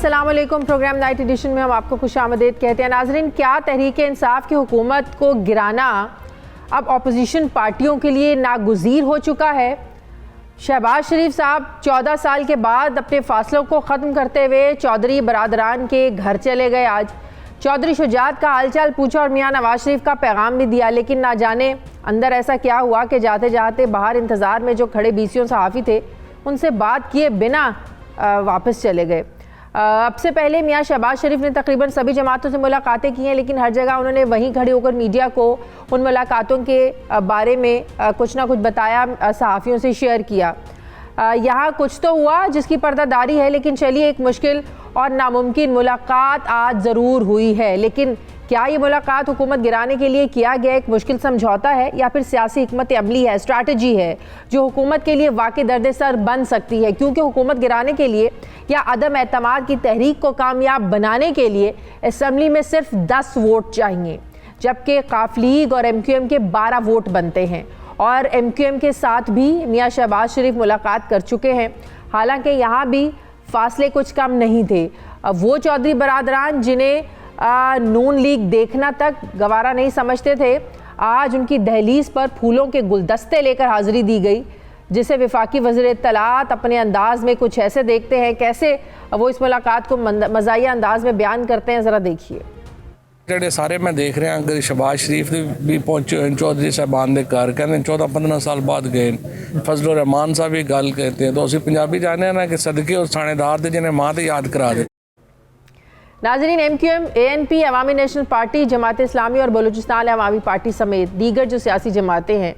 अस्सलाम वालेकुम। Programme night addition में हम आपको खुशामदीद कहते हैं। नाज़रीन, क्या तहरीक इंसाफ की हुकूमत को गिराना अब अपोजिशन पार्टियों के लिए नागुज़ीर हो चुका है। शहबाज शरीफ साहब 14 साल के बाद अपने फासलों को ख़त्म करते हुए चौधरी बरादरान के घर चले गए। आज चौधरी शुजात का हालचाल पूछा और मियाँ नवाज शरीफ का पैगाम भी दिया, लेकिन ना जाने अंदर ऐसा क्या हुआ कि जाते जाते बाहर इंतज़ार में जो खड़े बीसियों सहाफ़ी थे उनसे बात किए बिना वापस चले गए। अब से पहले मियाँ शहबाज शरीफ ने तकरीबन सभी जमातों से मुलाकातें की हैं, लेकिन हर जगह उन्होंने वहीं खड़े होकर मीडिया को उन मुलाकातों के बारे में कुछ ना कुछ बताया, सहाफ़ियों से शेयर किया। यहाँ कुछ तो हुआ जिसकी पर्दादारी है, लेकिन चलिए एक मुश्किल और नामुमकिन मुलाकात आज ज़रूर हुई है। लेकिन क्या ये मुलाकात हुकूमत गिराने के लिए किया गया एक मुश्किल समझौता है या फिर सियासी हिकमत अमली है, स्ट्रैटेजी है जो हुकूमत के लिए वाकई दर्द सर बन सकती है? क्योंकि हुकूमत गिराने के लिए या अदम एतमाद की तहरीक को कामयाब बनाने के लिए असम्बली में सिर्फ 10 वोट चाहिए, जबकि काफ लीग और MQM के 12 वोट बनते हैं। और MQM के साथ भी मियाँ शहबाज शरीफ मुलाकात कर चुके हैं। हालांकि यहाँ भी फासले कुछ कम नहीं थे। वो चौधरी बरादरान जिन्हें नून लीग देखना तक गवारा नहीं समझते थे, आज उनकी दहलीज पर फूलों के गुलदस्ते लेकर हाजिरी दी गई, जिसे वफाकी वज़ीर इत्तलात अपने अंदाज में कुछ ऐसे देखते हैं। कैसे वो इस मुलाकात को मज़ाहिया अंदाज में बयान करते हैं, ज़रा देखिए। ਜਿਹੜੇ ਸਾਰੇ मैं देख रहा अगर शहबाज शरीफ भी पहुंचे चौधरी साहबान के घर, कहते 14-15 साल बाद गए। फजलुर रहमान साहब भी गल कहते हैं, तो असं पंजाबी जाने ना कि सदके और थानेदार दे जिन्हें माँ तो याद करा दे। नाज़रीन, MQM, ANP, अवामी नेशनल पार्टी, जमात इस्लामी और बलूचिस्तान अवामी पार्टी समेत दीगर जो सियासी जमातें हैं,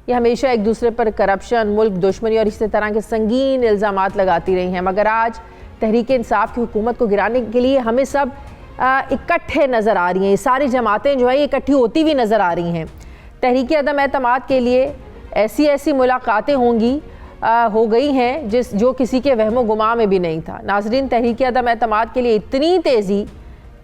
ये हमेशा एक दूसरे पर करप्शन, मुल्क दुश्मनी और इसी तरह के संगीन इल्ज़ामात लगाती रही हैं। मगर आज तहरीक इंसाफ की हुकूमत को गिराने के लिए हमें सब इकट्ठे नज़र आ रही हैं। ये सारी जमातें जो है इकट्ठी होती हुई नज़र आ रही हैं। तहरीक अदम एतमाद के लिए ऐसी ऐसी मुलाकातें हो गई हैं जो किसी के वहमो गुमा में भी नहीं था। नाज़रीन, तहरीक अदम एतमाद के लिए इतनी तेज़ी,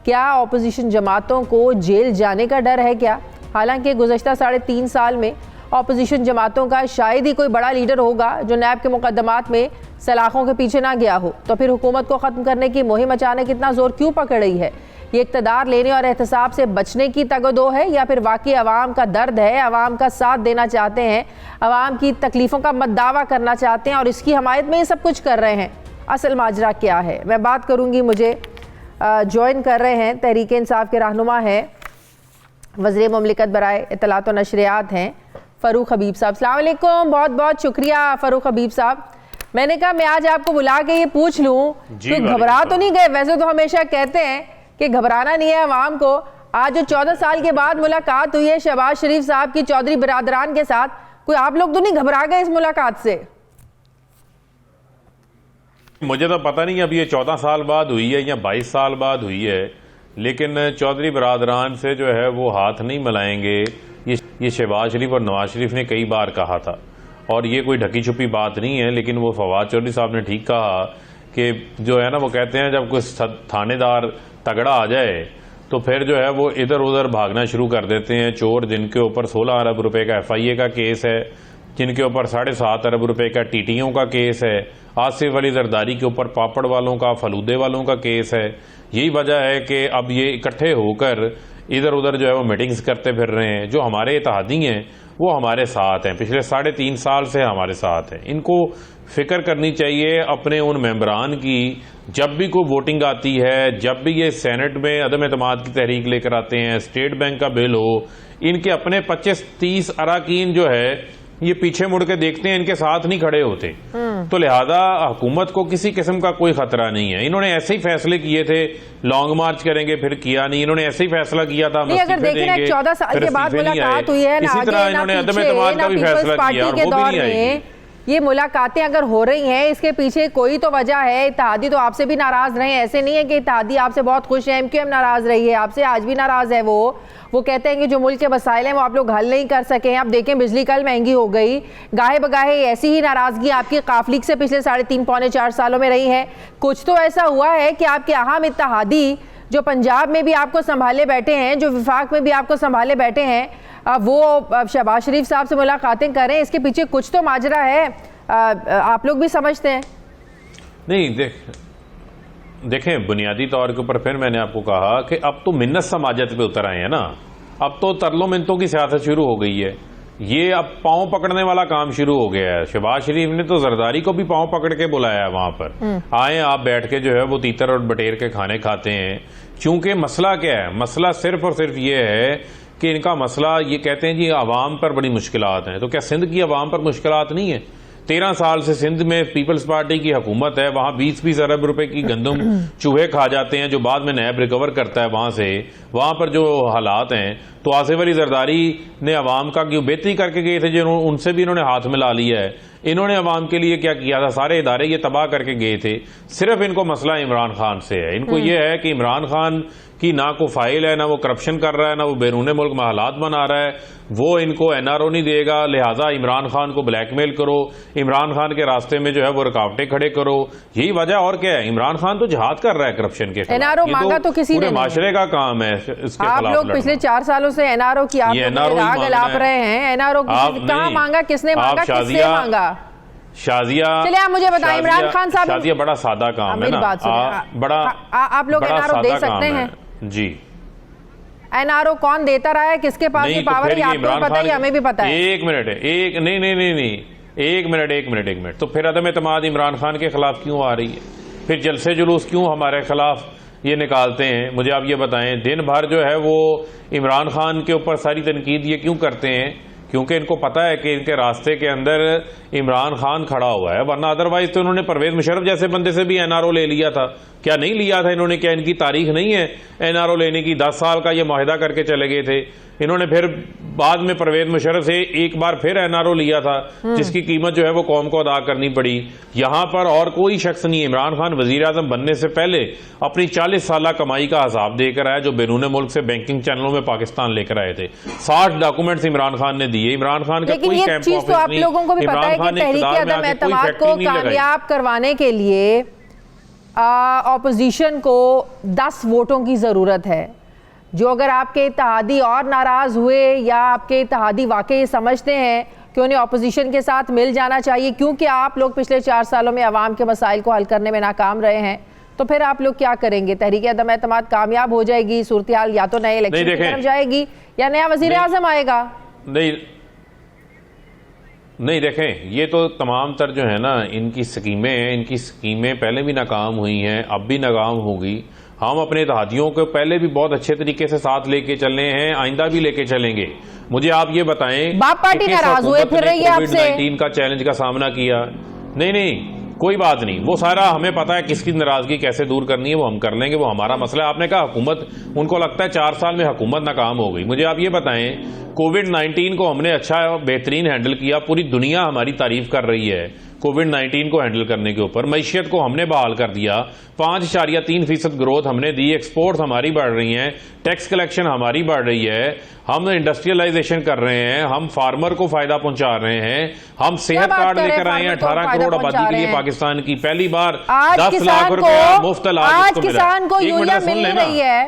क्या अपोजिशन जमातों को जेल जाने का डर है क्या? हालांकि गुज़श्ता 3.5 साल में अपोजिशन जमातों का शायद ही कोई बड़ा लीडर होगा जो नैब के मुकदमात में सलाखों के पीछे ना गया हो। तो फिर हुकूमत को ख़त्म करने की मुहिम अचानक इतना ज़ोर क्यों पकड़ रही है? ये इक़्तिदार लेने और एहतसाब से बचने की तगदो है या फिर वाकई अवाम का दर्द है, अवाम का साथ देना चाहते हैं, अवाम की तकलीफ़ों का मद्दावा करना चाहते हैं और इसकी हमायत में ये सब कुछ कर रहे हैं? असल माजरा क्या है, मैं बात करूँगी। मुझे ज्वाइन कर रहे हैं तहरीक इंसाफ के रहनुमा हैं, वज़ीर मुमलिकत बराए इत्तलात व नशरियात हैं फ़ारूक हबीब साहब। अस्सलाम वालेकुम, बहुत बहुत शुक्रिया फ़ारूक हबीब साहब। मैंने कहा मैं आज आपको बुला के ये पूछ लूँ कि घबरा तो नहीं गए? वैसे तो हमेशा कहते हैं कि घबराना नहीं है अवाम को। आज जो 14 साल के बाद मुलाकात हुई है शहबाज शरीफ साहब की चौधरी बरादरान के साथ, कोई आप लोग तो नहीं घबरा गए इस मुलाकात से? मुझे तो पता नहीं अब ये 14 साल बाद हुई है या 22 साल बाद हुई है, लेकिन चौधरी बरादरान से जो है वो हाथ नहीं मिलाएंगे, ये शहबाज शरीफ और नवाज शरीफ ने कई बार कहा था और ये कोई ढकी छुपी बात नहीं है। लेकिन वो फवाद चौधरी साहब ने ठीक कहा कि जो है ना, वो कहते हैं जब कोई थानेदार तगड़ा आ जाए तो फिर जो है वो इधर उधर भागना शुरू कर देते हैं। चोर जिनके ऊपर 16 अरब रुपए का FIA का केस है, जिनके ऊपर 7.5 अरब रुपए का TTO का केस है, आसिफ अली जरदारी के ऊपर पापड़ वालों का, फलूदे वालों का केस है। यही वजह है कि अब ये इकट्ठे होकर इधर उधर जो है वो मीटिंग्स करते फिर रहे हैं। जो हमारे इत्तेहादी हैं वो हमारे साथ हैं, पिछले 3.5 साल से हमारे साथ हैं। इनको फिक्र करनी चाहिए अपने उन मेंबरान की। जब भी कोई वोटिंग आती है, जब भी ये सेनेट में अदम एतमाद की तहरीक लेकर आते हैं, स्टेट बैंक का बिल हो, इनके अपने 25-30 अरकान जो है ये पीछे मुड़ के देखते हैं, इनके साथ नहीं खड़े होते। तो लिहाजा हुकूमत को किसी किस्म का कोई खतरा नहीं है। इन्होंने ऐसे ही फैसले किए थे, लॉन्ग मार्च करेंगे, फिर किया नहीं। इन्होंने ऐसे ही फैसला किया था, अगर देखें 14 साल के बाद मुलाकात हुई है, इसी तरह इन्होंने अदम एतमाद का भी फैसला किया और वो भी नहीं आएगी। ये मुलाकातें अगर हो रही हैं, इसके पीछे कोई तो वजह है। इत्तेहादी तो आपसे भी नाराज रहे हैं, ऐसे नहीं है कि इत्तेहादी आपसे बहुत खुश है। MQM नाराज रही है आपसे, आज भी नाराज है। वो कहते हैं कि जो मुल्क के मसाइल हैं वो आप लोग हल नहीं कर सके हैं। अब देखें बिजली कल महंगी हो गई, गाहे बगाहे ऐसी ही नाराजगी आपकी काफ लीग से पिछले 3.5-4 सालों में रही है। कुछ तो ऐसा हुआ है कि आपके अहम इत्तेहादी जो पंजाब में भी आपको संभाले बैठे हैं, जो विफाक में भी आपको संभाले बैठे हैं, वो शहबाज शरीफ साहब से मुलाकातें करें, इसके पीछे कुछ तो माजरा है। आप लोग भी समझते हैं? नहीं, देख देखें, बुनियादी तौर के ऊपर फिर मैंने आपको कहा कि अब तो मिन्नत समाजत पे उतर आए हैं ना, अब तो तरलो मिन्नतों की सियासत शुरू हो गई है। ये अब पांव पकड़ने वाला काम शुरू हो गया है। शहबाज शरीफ ने तो जरदारी को भी पांव पकड़ के बुलाया है वहां पर, आए आप बैठ के जो है वो तीतर और बटेर के खाने खाते हैं। क्योंकि मसला क्या है, मसला सिर्फ और सिर्फ ये है कि इनका मसला, ये कहते हैं जी आवाम पर बड़ी मुश्किलात हैं। तो क्या सिंध की आवाम पर मुश्किलात नहीं है? 13 साल से सिंध में पीपल्स पार्टी की हुकूमत है, वहां 20-20 अरब रुपए की गंदम चूहे खा जाते हैं, जो बाद में नैब रिकवर करता है वहां से। वहां पर जो हालात हैं, तो आसिफ अली जरदारी ने अवाम का क्यों बेहतरी करके गए थे, जो उनसे भी इन्होंने हाथ मिला लिया है। इन्होंने अवाम के लिए क्या किया था? सारे इदारे ये तबाह करके गए थे। सिर्फ इनको मसला इमरान खान से है। इनको ये है कि इमरान खान की ना को फाइल है, ना वो करप्शन कर रहा है, ना वो बैरून मुल्क में हालात बना रहा है, वो इनको एनआरओ नहीं देगा, लिहाजा इमरान खान को ब्लैकमेल करो, इमरान खान के रास्ते में जो है वो रुकावटें खड़े करो। यही वजह, और क्या है? इमरान खान तो जिहाद कर रहा है करप्शन के खिलाफ। एनआरओ मांगा तो किसी ने नहीं। माशरे का काम है इसके आप खिलाफ लोग पिछले 4 सालों से एनआरओ की आप राग अलाप रहे हैं। एनआरओ कहाँ मांगा, किसने मांगा, किससे मांगा? शाजिया, चलिए आप मुझे बताएं, इमरान खान साहब, शाजिया बड़ा सादा काम है ना, बड़ा आप लोग एनआरओ दे सकते हैं जी। एनआरओ कौन देता रहा है, किसके पास ये पावर है, आपको पता है, हमें भी पता है। एक मिनट, एक मिनट। तो फिर अदम एतमाद इमरान खान के खिलाफ क्यों आ रही है? फिर जलसे जुलूस क्यों हमारे खिलाफ ये निकालते हैं? मुझे आप ये बताएं, दिन भर जो है वो इमरान खान के ऊपर सारी तनकीद ये क्यों करते हैं? क्योंकि इनको पता है कि इनके रास्ते के अंदर इमरान खान खड़ा हुआ है, वरना अदरवाइज तो इन्होंने परवेज मुशर्रफ जैसे बंदे से भी एनआरओ ले लिया था। क्या नहीं लिया था इन्होंने? क्या इनकी तारीख नहीं है एनआरओ लेने की? 10 साल का ये मुआहिदा करके चले गए थे इन्होंने। फिर बाद में परवेज मुशर्रफ से एक बार फिर एनआरओ लिया था, जिसकी कीमत जो है वो कौम को अदा करनी पड़ी। यहां पर और कोई शख्स नहीं है। इमरान खान वजीर आजम बनने से पहले अपनी 40 साल कमाई का हिसाब देकर आया, जो बैरून मुल्क से बैंकिंग चैनलों में पाकिस्तान लेकर आए थे। 60 डॉक्यूमेंट्स इमरान खान ने दिए। इमरान खान का कोई कैंप ऑफिस नहीं। आप लोगों को भी पता है कि तहरीक-ए-अदम-ए-एतमाद को कामयाब करवाने के लिए ऑपोजिशन को 10 वोटों की जरूरत है। जो अगर आपके इत्तेहादी और नाराज हुए या आपके इत्तेहादी वाकई समझते हैं कि उन्हें ऑपोजिशन के साथ मिल जाना चाहिए, क्योंकि आप लोग पिछले 4 सालों में अवाम के मसाइल को हल करने में नाकाम रहे हैं, तो फिर आप लोग क्या करेंगे? तहरीक-ए-अदम-ए-एतमाद कामयाब हो जाएगी, सूरत हाल या तो नए इलेक्शन की तरफ जाएगी या नया वजीर आजम आएगा? नहीं, देखें, ये तो तमाम तर जो है ना इनकी स्कीमें पहले भी नाकाम हुई हैं, अब भी नाकाम होगी। हम अपने इत्तेहादियों को पहले भी बहुत अच्छे तरीके से साथ लेके चलने हैं, आइंदा भी लेके चलेंगे। मुझे आप ये बताएं, बाप पार्टी नाराज हुए फिर रही है आपसे, कोविड-19 का चैलेंज का सामना किया। नहीं, कोई बात नहीं, वो सारा हमें पता है किसकी नाराजगी कैसे दूर करनी है, वो हम कर लेंगे, वो हमारा मसला है। आपने कहा हुकूमत, उनको लगता है 4 साल में हुकूमत नाकाम हो गई। मुझे आप ये बताएं, कोविड-19 को हमने अच्छा बेहतरीन हैंडल किया, पूरी दुनिया हमारी तारीफ कर रही है कोविड-19 को हैंडल करने के ऊपर। मैशियत को हमने बहाल कर दिया, 5.3% ग्रोथ हमने दी, एक्सपोर्ट हमारी बढ़ रही हैं, टैक्स कलेक्शन हमारी बढ़ रही है, हम इंडस्ट्रियलाइजेशन कर रहे हैं, हम फार्मर को फायदा पहुंचा रहे हैं, हम सेहत कार्ड लेकर आए हैं 18 करोड़ आबादी के लिए पाकिस्तान की। पहली बार 10 लाख रुपया मुफ्त इलाज को मिला। किसान को यूरिया मिल रही है,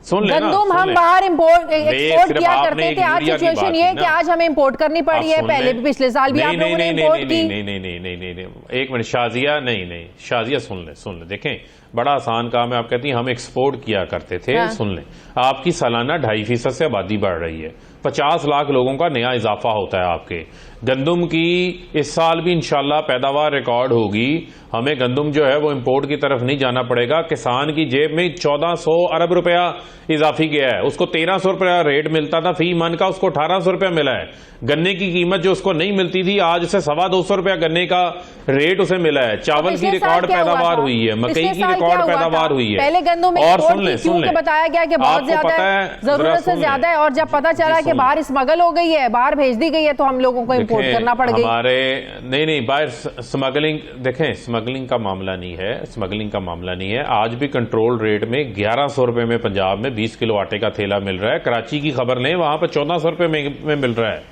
सुन लेना, गंदुम हम बाहर एक्सपोर्ट किया करते थे, आज सिचुएशन ये है कि आज हमें इंपोर्ट करनी पड़ी है। पहले भी पिछले साल भी आप लोगों ने इंपोर्ट की। नहीं, एक मिनट शाजिया, नहीं शाजिया, सुन ले। देखें, बड़ा आसान काम है। आप कहती हैं हम एक्सपोर्ट किया करते थे। हाँ। सुन लें, आपकी सालाना 2.5% से आबादी बढ़ रही है, 50 लाख लोगों का नया इजाफा होता है आपके। गंदुम की इस साल भी इंशाल्लाह पैदावार रिकॉर्ड होगी। हमें गंदुम जो है वो इंपोर्ट की तरफ नहीं जाना पड़ेगा। किसान की जेब में 1400 अरब रुपया इजाफी गया है। उसको 1300 रुपया रेट मिलता था फी मन का, उसको 1800 रुपया मिला है। गन्ने की कीमत जो उसको नहीं मिलती थी, आज से 225 रुपया गन्ने का रेट उसे मिला है। चावल की रिकॉर्ड पैदावार हुई है, मकई की रिकॉर्ड पैदावार हुई है। पहले गंदम में और सुन ले, बताया गया कि बहुत ज्यादा है, जरूरत से ज्यादा है, और जब पता चला कि बाहर स्मगल हो गई है, बाहर भेज दी गई है, तो हम लोगों को इंपोर्ट करना पड़ गई। हमारे नहीं बाहर स्मगलिंग, देखें, स्मगलिंग का मामला नहीं है। आज भी कंट्रोल रेट में 1100 रुपए में पंजाब में 20 किलो आटे का थैला मिल रहा है। कराची की खबर लें, वहां पर 1400 रुपए में मिल रहा है।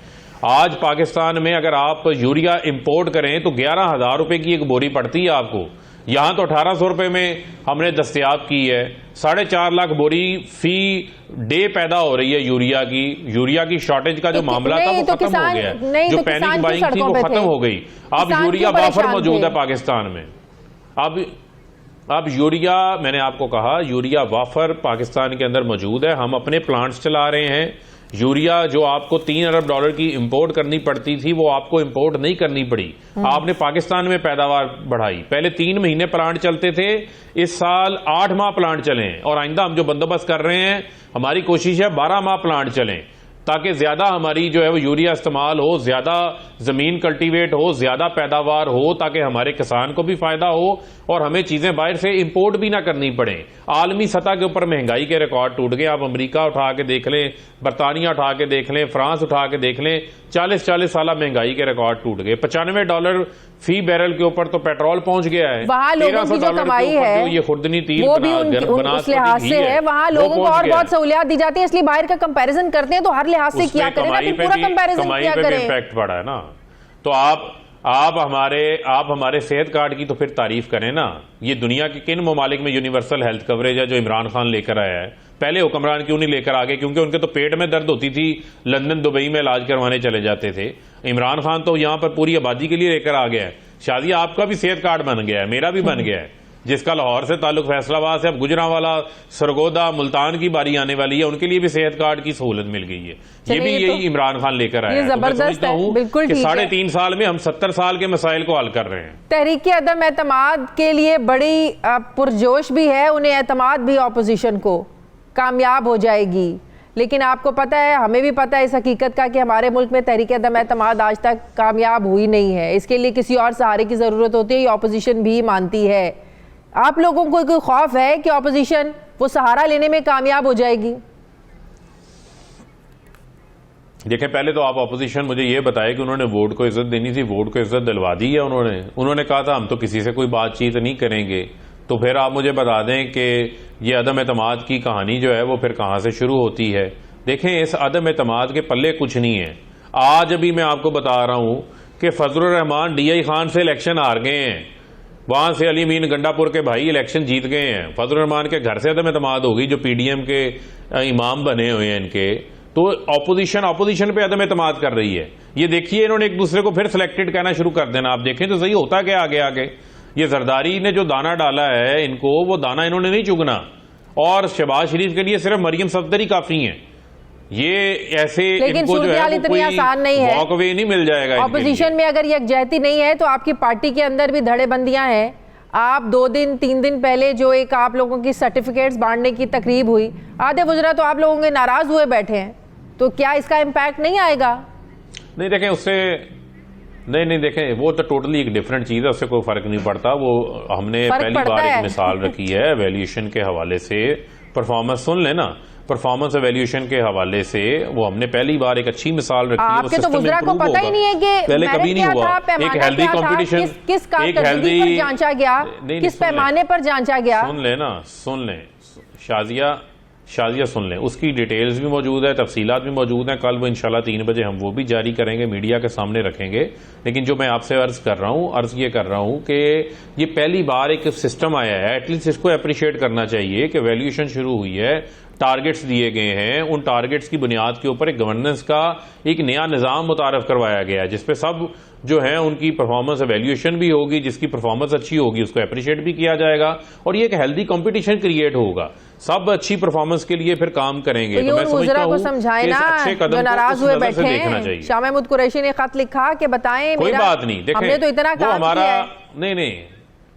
आज पाकिस्तान में अगर आप यूरिया इंपोर्ट करें तो 11,000 रुपए की एक बोरी पड़ती है आपको। यहां तो 1800 रुपए में हमने दस्तयाब की है। 4.5 लाख बोरी फी डे पैदा हो रही है यूरिया की शॉर्टेज का जो मामला था वो खत्म हो गया है। जो पैनिक बाइंग थी वो खत्म हो गई। अब यूरिया बाफर मौजूद है पाकिस्तान में। अब अब यूरिया, मैंने आपको कहा यूरिया वाफर पाकिस्तान के अंदर मौजूद है, हम अपने प्लांट्स चला रहे हैं। यूरिया जो आपको $3 अरब की इंपोर्ट करनी पड़ती थी वो आपको इंपोर्ट नहीं करनी पड़ी, आपने पाकिस्तान में पैदावार बढ़ाई। पहले 3 महीने प्लांट चलते थे, इस साल 8 माह प्लांट चलें, और आइंदा हम जो बंदोबस्त कर रहे हैं हमारी कोशिश है 12 माह प्लांट चलें, ताकि ज्यादा हमारी जो है वो यूरिया इस्तेमाल हो, ज्यादा जमीन कल्टीवेट हो, ज्यादा पैदावार हो, ताकि हमारे किसान को भी फायदा हो और हमें चीजें बाहर से इंपोर्ट भी ना करनी पड़े। आलमी सतह के ऊपर महंगाई के रिकॉर्ड टूट गए। आप अमेरिका उठा के देख लें, बरतानिया उठा के देख लें, फ्रांस उठा के देख लें, 40-40 साल महंगाई के रिकॉर्ड टूट गए। $95 फी बैरल के ऊपर तो पेट्रोल पहुंच गया है। वहां लोगों की जो कमाई है ये खुर्दनी तेल वो भी उस लिहाज से है, वहां लोगों को और बहुत सहूलियत दी जाती है, इसलिए बाहर का कंपैरिजन करते हैं तो हर लिहाज से किया करें ना, फिर पूरा कंपैरिजन किया करें। इम्पैक्ट पड़ा है ना, तो आप हमारे सेहत कार्ड की तो फिर तारीफ करें ना। ये दुनिया के किन ममालिक में यूनिवर्सल हेल्थ कवरेज है जो इमरान खान लेकर आया है? पहले हुक्मरान क्यों नहीं लेकर आ गए? क्योंकि उनके तो पेट में दर्द होती थी, लंदन दुबई में इलाज करवाने चले जाते थे। इमरान खान तो यहां पर पूरी आबादी के लिए लेकर आ गया है। शादिया आपका भी सेहत कार्ड बन गया है, मेरा भी बन गया है, जिसका लाहौर से ताल्लुक फैसलाबाद से अब गुजरांवाला, सरगोदा, मुल्तान की बारी आने वाली है, उनके लिए भी सेहत कार्ड की सहूलत मिल गई है। ये भी यही इमरान खान लेकर आया है। जबरदस्त है, बिल्कुल ठीक है। 3.5 साल में हम 70 साल के मसाइल को हल कर रहे हैं। तहरीक अदम एतमाद के लिए बड़ी पुरजोश भी है, उन्हें एतमाद भी ऑपोजिशन को कामयाब हो जाएगी, लेकिन आपको पता है, हमें भी पता है इस हकीकत का कि हमारे मुल्क में तहरीक अदम एतमाद आज तक कामयाब हुई नहीं है। इसके लिए किसी और सहारे की जरूरत होती है, ये ऑपोजिशन भी मानती है। आप लोगों को कोई खौफ है कि ऑपोजिशन वो सहारा लेने में कामयाब हो जाएगी? देखें, पहले तो आप ऑपोजिशन मुझे ये बताए कि उन्होंने वोट को इज्जत देनी थी, वोट को इज्जत दिलवा दी है उन्होंने कहा था हम तो किसी से कोई बातचीत नहीं करेंगे। तो फिर आप मुझे बता दें कि ये अदम एतमाद की कहानी जो है वो फिर कहां से शुरू होती है। देखें, इस अदम एतमाद के पल्ले कुछ नहीं है। आज अभी मैं आपको बता रहा हूं कि फजलुर रहमान DI खान से इलेक्शन हार गए हैं, वहां से अली मीन गंडापुर के भाई इलेक्शन जीत गए हैं। फजलुर रहमान के घर से अदम एतमाद होगी, जो PDM के इमाम बने हुए हैं इनके। तो ऑपोजिशन पे अदम एतमाद कर रही है। ये देखिए, इन्होंने एक दूसरे को फिर सिलेक्टेड कहना शुरू कर देना। आप देखें तो सही होता क्या आगे ये जरदारी ने जो दाना डाला है इनको, वो दाना इन्होंने नहीं चुगना, और शहबाज शरीफ के लिए सिर्फ मरियम सफदर ही काफी है। ये ऐसे इनको जो है इतनी आसान नहीं है, वॉकअवे नहीं मिल जाएगा। ऑपोजिशन में अगर यकजहती नहीं है तो आपकी पार्टी के अंदर भी धड़ेबंदियां हैं। आप 2-3 दिन पहले जो एक आप लोगों की सर्टिफिकेट्स बांटने की तकरीब हुई, आधे वज़रा तो आप लोगों के नाराज हुए बैठे हैं, तो क्या इसका इम्पैक्ट नहीं आएगा? नहीं देखें, उससे नहीं देखें, वो तो टोटली एक डिफरेंट चीज है, उससे कोई फर्क नहीं पड़ता। वो हमने पहली बार एक मिसाल रखी है वैल्यूएशन के हवाले से। परफॉर्मेंस सुन लेना, परफॉर्मेंस एवैल्यूएशन के हवाले से वो हमने पहली बार एक अच्छी मिसाल रखी है। आपके तो वज़रा को पता ही नहीं है कि पहले कभी नहीं हुआ। एक हेल्दी कंपटीशन, किस कारकर्दगी पर जांचा गया, किस पैमाने पर जांचा गया। सुन लें शाजिया सुन लें, उसकी डिटेल्स भी मौजूद है, तफसीलात भी मौजूद हैं। कल वो इंशाल्लाह 3 बजे हम वो भी जारी करेंगे, मीडिया के सामने रखेंगे। लेकिन जो मैं आपसे अर्ज ये कर रहा हूं कि ये पहली बार एक सिस्टम आया है, एटलीस्ट इसको अप्रिशिएट करना चाहिए कि वैल्यूएशन शुरू हुई है, टारगेट्स दिए गए हैं, उन टारगेट्स की बुनियाद के ऊपर एक गवर्नेंस का एक नया निज़ाम मुतारफ करवाया गया है, जिसपे सब जो है उनकी परफॉर्मेंस एवैल्यूएशन भी होगी, जिसकी परफॉर्मेंस अच्छी होगी उसको अप्रिशिएट भी किया जाएगा, और ये एक हेल्दी कंपटीशन क्रिएट होगा। सब अच्छी परफॉर्मेंस के लिए फिर काम करेंगे। तो मैं समझता हूं समझाए ना, जो नाराज हुए बैठे हैं। शाह महमूद कुरैशी ने खत लिखा कि बताएं, कोई बात नहीं, देखें हमने तो इतना काम हमारा किया है। नहीं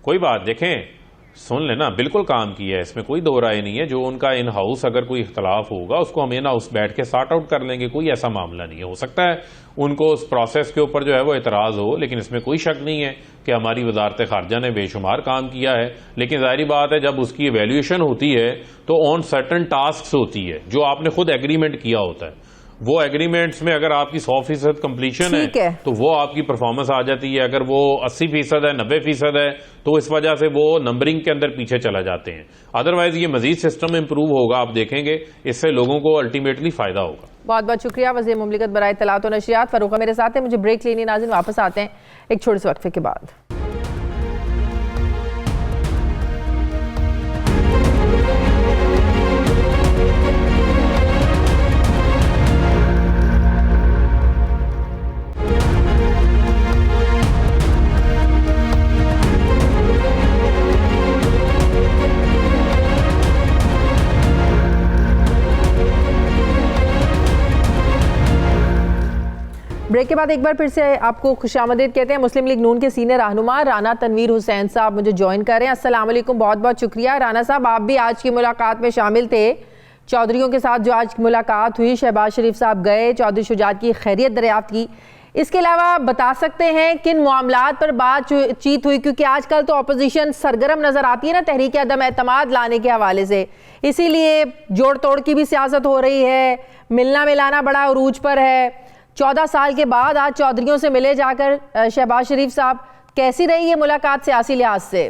कोई बात, देखें सुन लेना, बिल्कुल काम किया है, इसमें कोई दो राय नहीं है। जो उनका इन हाउस अगर कोई इख्तलाफ होगा उसको हम इन हाउस बैठ के सॉर्ट आउट कर लेंगे, कोई ऐसा मामला नहीं है। हो सकता है उनको उस प्रोसेस के ऊपर जो है वो एतराज हो, लेकिन इसमें कोई शक नहीं है कि हमारी वजारत खारजा ने बेशुमार काम किया है। लेकिन जाहिर बात है जब उसकी इवैल्यूएशन होती है तो ऑन सर्टन टास्क होती है जो आपने खुद एग्रीमेंट किया होता है। वो एग्रीमेंट्स में अगर आपकी 100% कंप्लीशन है तो वो आपकी परफॉर्मेंस आ जाती है। अगर वो 80% है, 90% है, तो इस वजह से वो नंबरिंग के अंदर पीछे चला जाते हैं। अदरवाइज ये मजीद सिस्टम इंप्रूव होगा, आप देखेंगे इससे लोगों को अल्टीमेटली फायदा होगा। बहुत बहुत शुक्रिया वज़ीर मुमलिकत बराए इत्तलात व नशरियात फरूखा मेरे साथ है। मुझे ब्रेक लेनी, नाज़रीन वापस आते हैं एक छोटे से वक्फे के बाद। ब्रेक के बाद एक बार फिर से आपको खुशामदीद कहते हैं। मुस्लिम लीग नून के सीनियर रहनुमा राना तनवीर हुसैन साहब मुझे ज्वाइन कर रहे हैं। अस्सलाम वालेकुम, बहुत बहुत शुक्रिया। राना साहब, आप भी आज की मुलाकात में शामिल थे, चौधरियों के साथ जो आज मुलाकात हुई, शहबाज शरीफ साहब गए, चौधरी शुजात की खैरियत दरियाफ्त की। इसके अलावा बता सकते हैं किन मामलात पर बातचीत हुई, क्योंकि आजकल तो अपोजिशन सरगर्म नजर आती है ना तहरीक अदम एतमाद लाने के हवाले से, इसीलिए जोड़ तोड़ की भी सियासत हो रही है, मिलना मिलाना बड़ा उरूज पर है। 14 साल के बाद आज चौधरियों से मिले जाकर शहबाज शरीफ साहब, कैसी रही ये मुलाकात सियासी लिहाज से?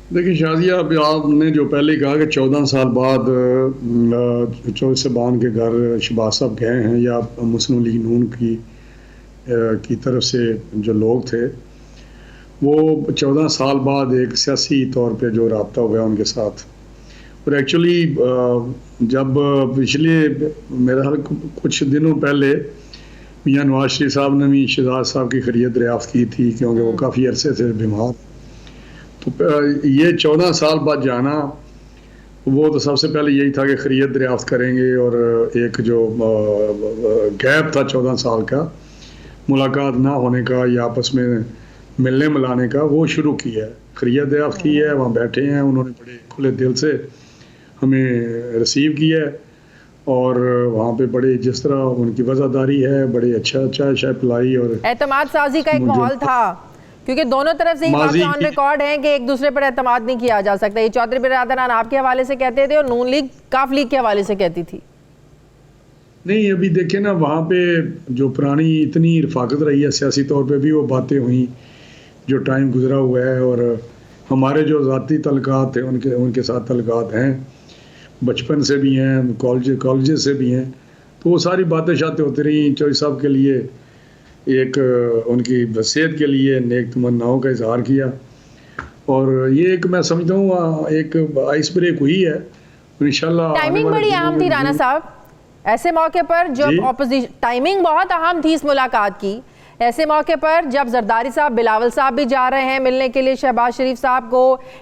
देखिए शाजिया, अभी आपने जो पहले कहा कि 14 साल बाद चौधरी साहबान के घर शहबाज साहब गए हैं, या मुस्लिम लीग नून की तरफ से जो लोग थे वो 14 साल बाद एक सियासी तौर पे जो रब्ता हुआ उनके साथ। और एक्चुअली जब पिछले मेरा ख्याल कुछ दिनों पहले मियां नवाज शरीफ साहब ने भी शहजाद साहब की खैरियत दरियाफ्त की थी, क्योंकि वो काफ़ी अरसे से बीमार। तो ये 14 साल बाद जाना, वो तो सबसे पहले यही था कि खैरियत दरियाफ्त करेंगे, और एक जो गैप था 14 साल का मुलाकात ना होने का या आपस में मिलने मिलाने का, वो शुरू किया है, खैरियत दरियाफ्त की है। वहाँ बैठे हैं, उन्होंने बड़े खुले दिल से हमें रिसीव किया है, और वहाँ पे बड़े जिस तरह उनकी वज़ादारी है, बड़े अच्छा चाय पिलाई और एतमाद साजी का एक माहौल था, क्योंकि दोनों तरफ से ही बातें ऑन रिकॉर्ड हैं कि एक दूसरे पर एतमाद नहीं किया जा सकता। ये चौधरी बिरादरान आपके हवाले से कहते थे और नून लीग काफ लीग के हवाले से कहती थी। नहीं, अभी देखें ना, वहाँ पे जो पुरानी इतनी रफाकत रही है सियासी तौर पे भी, वो बातें हुई जो टाइम गुजरा हुआ है, और हमारे जो ज़ाती तल्लुकात थे उनके साथ तल्लुकात हैं, बचपन से भी हैं, कॉलेज से भी हैं। तो वो सारी बातें शातें होती रही। चौधरी साहब के लिए एक उनकी सेहत के लिए नेक तमन्नाओं का इजहार किया, और ये एक मैं समझता हूँ एक आइस ब्रेक हुई है इंशाल्लाह। टाइमिंग बड़ी अहम थी राना साहब, ऐसे मौके पर जब ऑपोजिशन, टाइमिंग बहुत अहम थी इस मुलाकात की, ऐसे मौके पर जब जरदारी साहब, बिलावल साहब भी जा रहे हैं मिलने के लिए शहबाज शरीफ साहब को,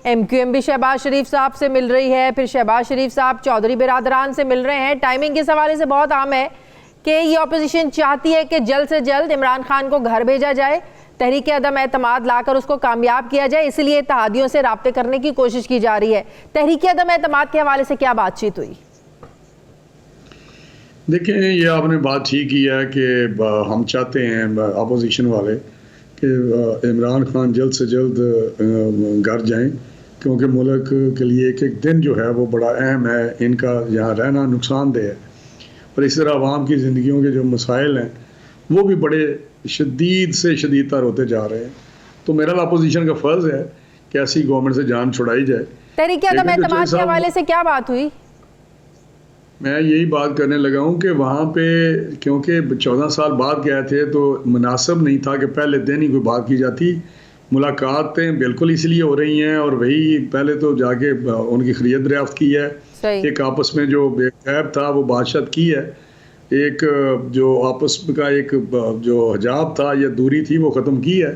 MQM भी शहबाज शरीफ साहब से मिल रही है, फिर शहबाज शरीफ साहब चौधरी बिरादरान से मिल रहे हैं। टाइमिंग इस हवाले से बहुत अहम है कि ये ऑपोजिशन चाहती है कि जल्द से जल्द इमरान खान को घर भेजा जाए, तहरीक अदम एतमाद लाकर उसको कामयाब किया जाए, इसलिए इत्तेहादियों से राब्ते करने की कोशिश की जा रही है। तहरीक अदम एतमाद के हवाले से क्या बातचीत हुई? देखें, ये आपने बात ठीक की है कि हम चाहते हैं अपोजिशन वाले कि इमरान खान जल्द से जल्द घर जाएं, क्योंकि मुल्क के लिए एक एक दिन जो है वो बड़ा अहम है, इनका यहाँ रहना नुकसानदेह है, और इस तरह आवाम की ज़िंदगियों के जो मसाइल हैं वो भी बड़े शदीद से शदीद तर होते जा रहे हैं। तो मेरा अपोजिशन का फ़र्ज़ है कि ऐसी गवर्नमेंट से जान छुड़ाई जाए। तहरीक अदम एतमाद के हवाले से क्या बात हुई? मैं यही बात करने लगा हूँ कि वहाँ पे क्योंकि 14 साल बाद गए थे, तो मुनासिब नहीं था कि पहले दिन ही कोई बात की जाती। मुलाकातें बिल्कुल इसलिए हो रही हैं, और वही पहले तो जाके उनकी खैरियत दरियाफ्त की है, एक आपस में जो बेगैब था वो बातचीत की है, एक जो आपस का एक जो हिजाब था या दूरी थी वो ख़त्म की है।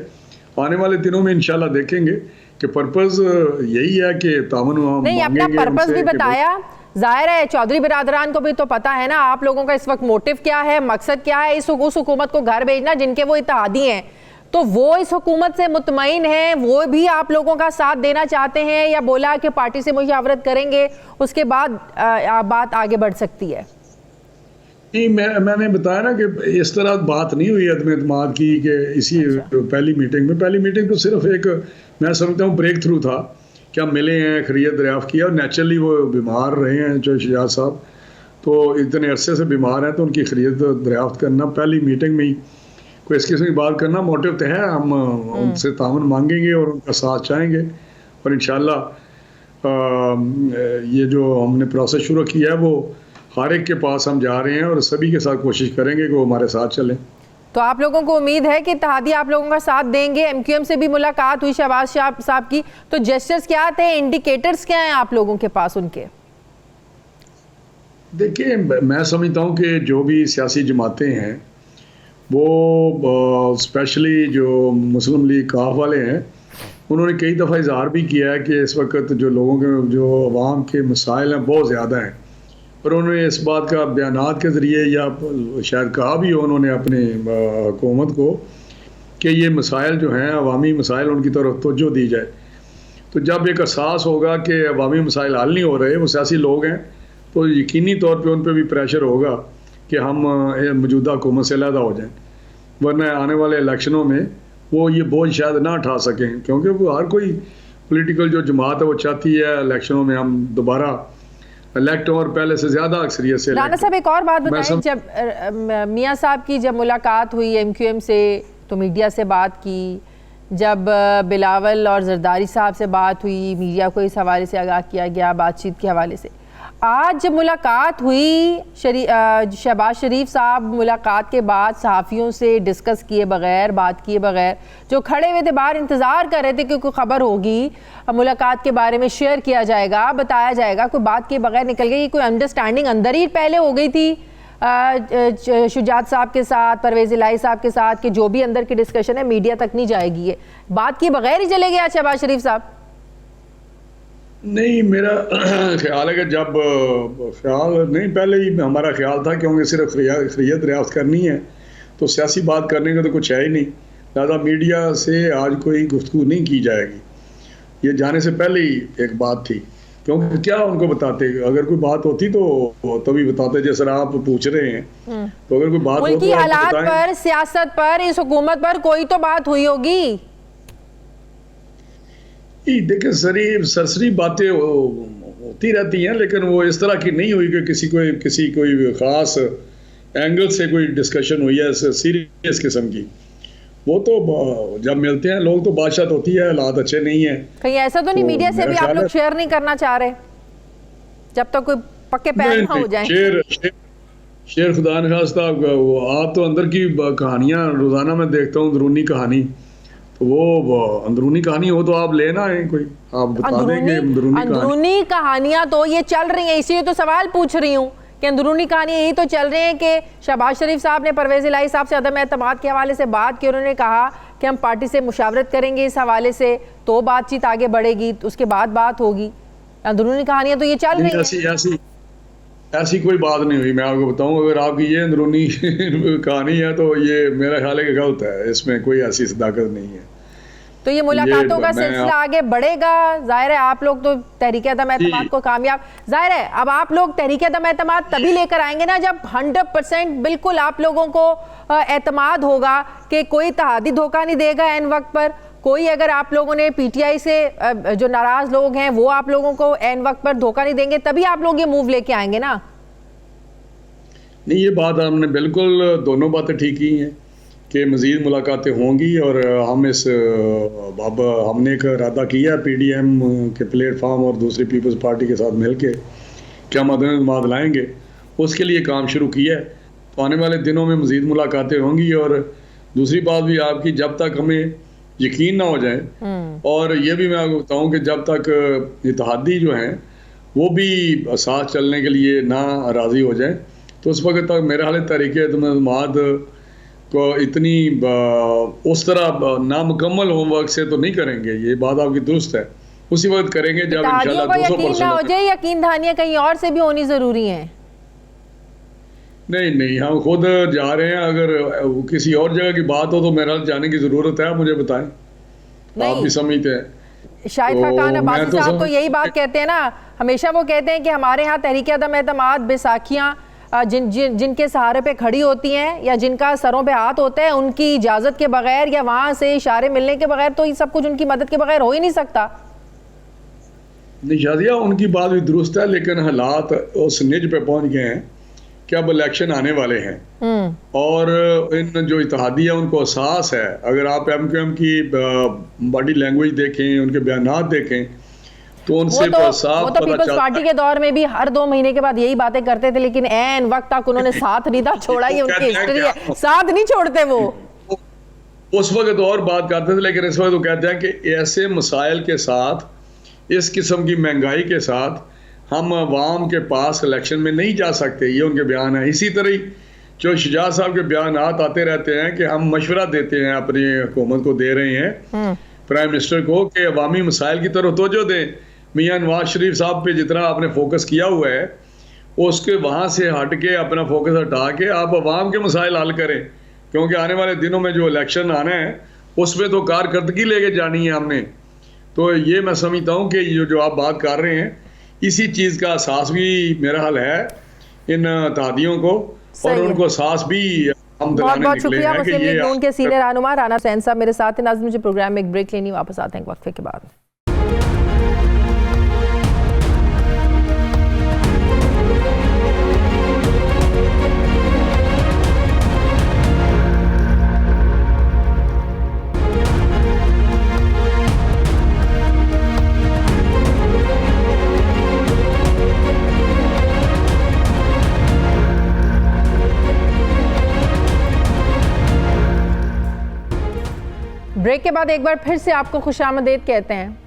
आने वाले दिनों में इंशाल्लाह देखेंगे कि पर्पज़ यही है कि तामन नहीं, अपना पर्पज़ भी बताया। जाहिर है चौधरी बिरादरान को भी तो पता है ना आप लोगों का इस वक्त मोटिव क्या है, मकसद क्या है, उस हुकूमत को घर भेजना जिनके वो इत्तेहादी हैं, तो वो इस हुकूमत से मुतमईन हैं, वो भी आप लोगों का साथ देना चाहते हैं, या बोला कि पार्टी से मुशावरत करेंगे उसके बाद बात आगे बढ़ सकती है? नहीं, मैंने बताया ना कि इस तरह बात नहीं हुई अदम एतमाद की कि इसी पहली मीटिंग तो सिर्फ एक, मैं समझता हूँ, ब्रेक थ्रू था। क्या मिले हैं, खैरियत दरियाफ्त किया, और नेचुरली वो बीमार रहे हैं जो शहजाद साहब, तो इतने अरसे से बीमार हैं, तो उनकी खैरियत दरियाफ्त करना पहली मीटिंग में ही कोई इस किस्म की बात करना मोटिव तो है। हम उनसे तावन मांगेंगे और उनका साथ चाहेंगे, और इंशाल्लाह ये जो हमने प्रोसेस शुरू किया है वो हर एक के पास हम जा रहे हैं, और सभी के साथ कोशिश करेंगे कि वो हमारे साथ चलें। तो आप लोगों को उम्मीद है कि इत्तेहादी आप लोगों का साथ देंगे? MQM से भी मुलाकात हुई शहबाज साहब की, तो जेस्चर्स क्या थे, इंडिकेटर्स क्या हैं आप लोगों के पास उनके? देखिए, मैं समझता हूँ कि जो भी सियासी जमातें हैं वो स्पेशली जो मुस्लिम लीग काफ वाले हैं, उन्होंने कई दफ़ा इजहार भी किया है कि इस वक्त जो लोगों के जो अवाम के मसाइल हैं बहुत ज़्यादा हैं, और उन्होंने इस बात का बयानात के ज़रिए या शायद कहा भी हो उन्होंने अपने हुकूमत को कि ये मसाइल जो हैं अवामी मसाइल उनकी तरफ तवज्जो दी जाए। तो जब एक एहसास होगा कि अवामी मसाइल हल नहीं हो रहे, वो सियासी लोग हैं, तो यकीनी तौर पे उन पे भी प्रेशर होगा कि हम मौजूदा हुकूमत से अलहदा हो जाएं, वरना आने वाले इलेक्शनों में वो ये बोझ शायद ना उठा सकें, क्योंकि वो हर कोई पॉलिटिकल जो जमात है वो चाहती है इलेक्शनों में हम दोबारा इलेक्ट और पहले से ज़्यादा अक्सरियत से। राना साहब एक और बात बताएं, जब मियाँ साहब की जब मुलाकात हुई MQM से तो मीडिया से बात की, जब बिलावल और जरदारी साहब से बात हुई मीडिया को इस हवाले से आगाह किया गया बातचीत के हवाले से। आज जब मुलाकात हुई शहबाज शरीफ साहब मुलाकात के बाद सहाफ़ियों से डिस्कस किए बगैर, बात किए बगैर, जो खड़े हुए थे बाहर इंतज़ार कर रहे थे कि कोई ख़बर होगी मुलाकात के बारे में शेयर किया जाएगा, बताया जाएगा, कोई बात किए बगैर निकल गई। कोई अंडरस्टैंडिंग अंदर ही पहले हो गई थी शुजात साहब के साथ, परवेज़ इलाही साहब के साथ, कि जो भी अंदर की डिस्कशन है मीडिया तक नहीं जाएगी, ये बात किए बगैर ही चले गए शहबाज शरीफ साहब? नहीं, मेरा ख्याल है कि जब ख्याल नहीं, पहले ही हमारा ख्याल था क्योंकि सिर्फ खैरियत दरियाफ्त करनी है तो सियासी बात करने का तो कुछ है ही नहीं, लिहाजा मीडिया से आज कोई गुफ्तगू नहीं की जाएगी। ये जाने से पहले ही एक बात थी, क्योंकि क्या उनको बताते, अगर कोई बात होती तो तभी बताते, जैसे आप पूछ रहे हैं। तो अगर कोई बात मुल्क की हालात पर, सियासत पर, इस हुकूमत पर कोई तो बात हुई होगी। देखिए सरसरी बातें होती रहती हैं, लेकिन वो इस तरह की नहीं हुई कि किसी कोई ख़ास एंगल से कोई डिस्कशन हुई है सीरियस किस्म की। वो तो जब मिलते हैं लोग तो बातचीत होती है, हालात अच्छे नहीं है। कहीं ऐसा तो नहीं मीडिया से भी आप लोग शेयर नहीं करना चाह रहे जब तक कोई पक्के पैर ना हो जाए? शेर खुदा न खास्ता, आप तो अंदर की कहानियां रोजाना मैं देखता हूँ, अंदरूनी कहानी, तो वो अंदरूनी कहानी हो तो आप लेना है, कोई आप बता देंगे अंदरूनी कहानियां तो ये चल रही हैं, इसीलिए तो सवाल पूछ रही हूँ कि अंदरूनी कहानी यही तो चल रहे हैं कि शहबाज शरीफ साहब ने परवेज़ इलाही साहब से अदम एतमाद के हवाले से बात की, उन्होंने कहा कि हम पार्टी से मुशावरत करेंगे इस हवाले से, तो बातचीत आगे बढ़ेगी, तो उसके बाद बात होगी। अंदरूनी कहानियां तो ये चल रही हैं। ऐसी कोई बात नहीं हुई। मैं आपको बताऊं, अगर आपकी ये अंदरूनी कहानी है तो ये मेरा ख्याल है कि गलत है, इसमें कोई ऐसी सदाकत नहीं है। तो ये मुलाकातों का सिलसिला आगे बढ़ेगा। जाहिर है आप लोग तो तहरीक अदम एतमाद को कामयाब, जाहिर है अब आप लोग तहरीक अदम एतमाद तभी लेकर आएंगे ना जब 100% बिल्कुल आप लोगों को एतमाद होगा कि कोई तहादी धोखा नहीं देगा एन वक्त पर। कोई अगर आप लोगों ने PTI से जो नाराज लोग हैं वो आप लोगों को एन वक्त पर धोखा नहीं देंगे, तभी आप लोग ये मूव लेके आएंगे ना। नहीं, ये बात हमने बिल्कुल दोनों बातें ठीक की हैं कि मज़ीद मुलाकातें होंगी और हम हमने एक इरादा किया PDM के प्लेटफार्म और दूसरी पीपल्स पार्टी के साथ मिलके कि हम अदम लाएंगे, उसके लिए काम शुरू किया है। तो आने वाले दिनों में मज़ीद मुलाकातें होंगी। और दूसरी बात भी आपकी, जब तक हमें यकीन ना हो जाए, और ये भी मैं आपको बताऊँ कि जब तक इत्तेहादी जो हैं वो भी साथ चलने के लिए ना राज़ी हो जाए, तो उस वक्त तक मेरा हाल तरीके एतमाद को इतनी उस तरह नामुकम्मल होमवर्क से तो नहीं करेंगे। ये बात आपकी दुरुस्त है, उसी वक्त करेंगे जब इंशाल्लाह 200% हो जाए। यकीन दहानियां कहीं और से भी होनी जरूरी है। नहीं, हम खुद जा रहे हैं। अगर किसी और जगह की बात हो तो मेरा जाने की जरूरत है, मुझे बताएं। आप भी समझते हैं शाहिद खान अब्बासी साहब तो यही बात कहते हैं ना, हमेशा वो कहते हैं कि हमारे यहाँ तहरीक अदम एतमाद बैसाखियाँ जिनके सहारे पे खड़ी होती हैं या जिनका सरों पे हाथ होता है, उनकी इजाज़त के बगैर या वहाँ से इशारे मिलने के बगैर तो ये सब कुछ उनकी मदद के बगैर हो ही नहीं सकता। नहीं शादिया, उनकी बात भी दुरुस्त है, लेकिन हालात उस निज पे पहुँच गए हैं कि अब इलेक्शन आने वाले हैं और इन जो इत्तेहादी है उनको एहसास है। अगर आप MQM की बॉडी लैंग्वेज देखें, उनके बयानात देखें, तो उनसे साफ पता पीपल्स पार्टी के दौर में भी हर 2 महीने के बाद यही बातें करते थे, लेकिन एन वक्त तक उन्होंने साथ नहीं था छोड़ा। ये उनकी हिस्ट्री है, साथ नहीं छोड़ते वो। उस वक्त और बात करते थे, लेकिन इस वक्त वो कहते हैं कि ऐसे मसाइल के साथ, इस किस्म की महंगाई के साथ हम अवाम के पास इलेक्शन में नहीं जा सकते। ये उनके बयान है। इसी तरह जो शुजात साहब के बयान आते रहते हैं कि हम मशवरा देते हैं, अपनी हुकूमत को दे रहे हैं, प्राइम मिनिस्टर को, कि अवामी मसाइल की तरफ तवज्जो दें। मियाँ नवाज शरीफ साहब पे जितना आपने फोकस किया हुआ है उसके वहाँ से हट के अपना फोकस हटा के आप अवाम के मसाइल हल करें, क्योंकि आने वाले दिनों में जो इलेक्शन आने हैं उसमें तो कारकर्दगी लेके जानी है हमने। तो ये मैं समझता हूँ कि जो आप बात कर रहे हैं, इसी चीज़ का एहसास भी मेरा हाल है इन तादियों को, और उनको एहसास भी हम बहुत दिलाने बहुत निकले शुक्रिया। हैं कि मुस्लिम लीग ये नून के सीनियर रहनुमा राना हुसैन साहब मेरे साथ हैं। नाज़रीन, मुझे प्रोग्राम में एक ब्रेक लेनी, वापस आते हैं एक वक्फे के बाद। ब्रेक के बाद एक बार फिर से आपको खुशामदीद कहते हैं।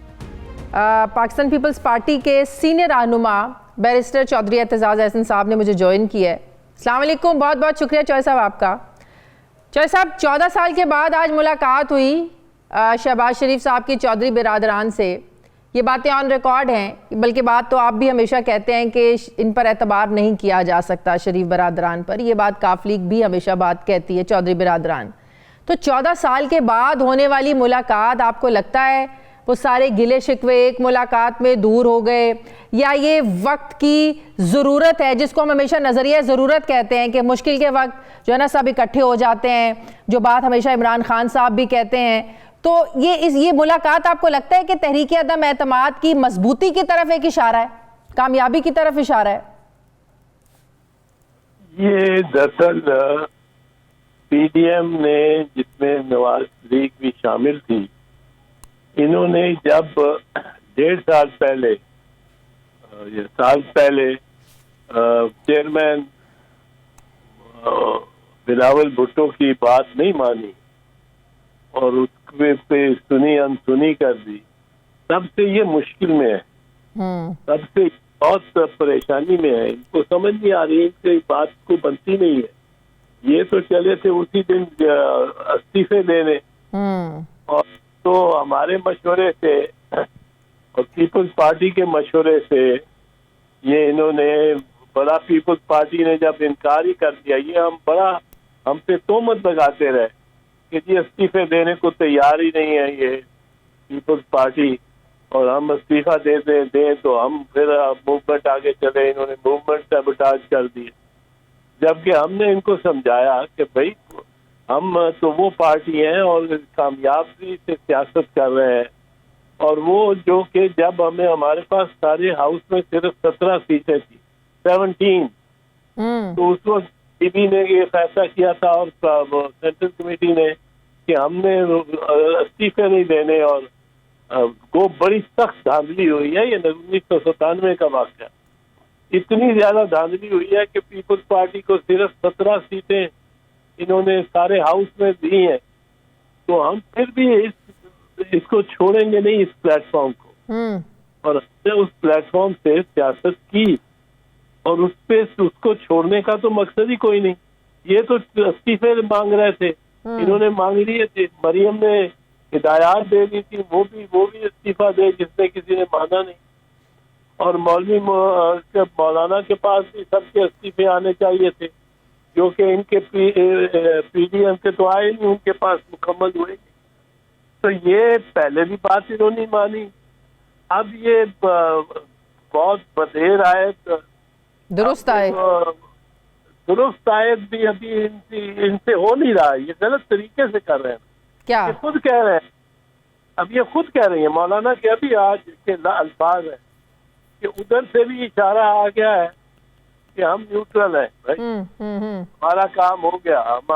पाकिस्तान पीपल्स पार्टी के सीनियर रहनुमा बैरिस्टर चौधरी एतजाज़ अहसन साहब ने मुझे ज्वाइन किया है। अस्सलाम वालेकुम, बहुत बहुत शुक्रिया चौधरी साहब आपका। चौधरी साहब, 14 साल के बाद आज मुलाकात हुई शहबाज शरीफ साहब की चौधरी बिरादरान से। ये बातें ऑन रिकॉर्ड हैं, बल्कि बात तो आप भी हमेशा कहते हैं कि इन पर एतबार नहीं किया जा सकता शरीफ बिरादरान पर। ये बात काफ लीग भी हमेशा बात कहती है, चौधरी बिरादरान। तो 14 साल के बाद होने वाली मुलाकात, आपको लगता है वो सारे गिले शिकवे एक मुलाकात में दूर हो गए, या ये वक्त की ज़रूरत है जिसको हम हमेशा नज़रिया ज़रूरत कहते हैं कि मुश्किल के वक्त जो है ना सब इकट्ठे हो जाते हैं, जो बात हमेशा इमरान खान साहब भी कहते हैं। तो ये मुलाकात आपको लगता है कि तहरीक अदम एतमाद की मजबूती की तरफ एक इशारा है, कामयाबी की तरफ इशारा है? ये दरअसल पीडीएम ने, जिसमें नवाज शरीफ भी शामिल थी, इन्होंने जब 1.5 साल पहले चेयरमैन बिलावल भुट्टो की बात नहीं मानी और उसके पे सुनी अनसुनी कर दी, तब से ये मुश्किल में है, तब से बहुत परेशानी में है। इनको समझ नहीं आ रही, इनकी बात को बनती नहीं है। ये तो चले थे उसी दिन इस्तीफे देने, और तो हमारे मशवरे से और पीपल्स पार्टी के मशवरे से ये इन्होंने, बड़ा पीपल्स पार्टी ने जब इनकार ही कर दिया, ये हम पे तोहमत लगाते रहे कि जी इस्तीफे देने को तैयार ही नहीं है ये पीपल्स पार्टी, और हम इस्तीफा दें तो हम फिर मूवमेंट आगे चले। इन्होंने मूवमेंट सैबोटाज कर दिए, जबकि हमने इनको समझाया कि भाई हम तो वो पार्टी हैं और कामयाबी से सियासत कर रहे हैं, और वो जो कि जब हमारे पास सारे हाउस में सिर्फ 17 सीटें थी, 17, तो उस वक्त बीबी ने ये फैसला किया था और सेंट्रल कमेटी ने कि हमने इस्तीफे नहीं देने, और वो बड़ी सख्त धांधली हुई है। ये 1997 का वाक़या, इतनी ज्यादा धांधली हुई है कि पीपल्स पार्टी को सिर्फ 17 सीटें इन्होंने सारे हाउस में दी हैं। तो हम फिर भी इसको छोड़ेंगे नहीं, इस प्लेटफॉर्म को, और हमने उस प्लेटफॉर्म से सियासत की, और उसको छोड़ने का तो मकसद ही कोई नहीं। ये तो इस्तीफे मांग रहे थे, इन्होंने मांग लिए थे, मरियम ने हिदायत दे दी थी, वो भी इस्तीफा दे, जिसने किसी ने माना नहीं, और मौलाना के पास भी सबके इस्तीफे आने चाहिए थे, जो कि इनके पीडीएम के तो आए नहीं, उनके पास मुकम्मल हुए। तो ये पहले भी बात इन्होंने मानी, अब ये बहुत बदेर आए, दुरुस्त आयत भी अभी इनसे हो नहीं रहा है। ये गलत तरीके से कर रहे हैं, क्या ये खुद कह रहे हैं, अब ये खुद कह रही है मौलाना के अभी आज के अल्फाज है कि उधर से भी इशारा आ गया है कि हम न्यूट्रल हैं भाई, हमारा काम हो गया, हम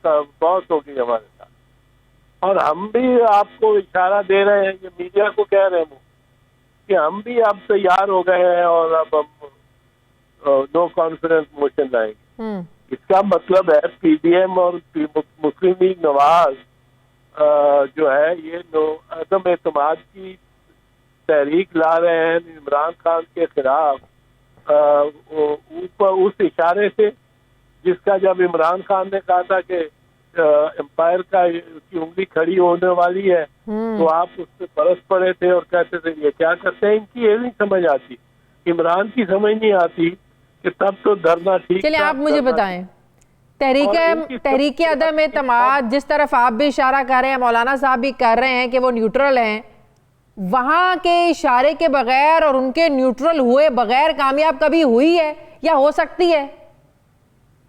बहुत हो गई हमारे साथ, और हम भी आपको इशारा दे रहे हैं, ये मीडिया को कह रहे हैं कि हम भी अब तैयार हो गए हैं और अब हम नो कॉन्फिडेंस मोशन लाएंगे। इसका मतलब है पीडीएम और मुस्लिम लीग नवाज जो है ये अदम एतमाद की तहरीक ला रहे हैं इमरान खान के खिलाफ, ऊपर उस इशारे से जिसका जब इमरान खान ने कहा था कि एम्पायर की उंगली खड़ी होने वाली है, तो आप उससे बरस पड़े थे और कहते थे ये क्या करते हैं। इनकी ये नहीं समझ आती, इमरान की समझ नहीं आती कि तब तो धरना ठीक। चलिए आप मुझे बताएं, तहरीक अदम एतमाद जिस तरफ आप भी इशारा कर रहे हैं, मौलाना साहब भी कर रहे हैं कि वो न्यूट्रल हैं, वहां के इशारे के बगैर और उनके न्यूट्रल हुए बगैर कामयाब कभी हुई है या हो सकती है?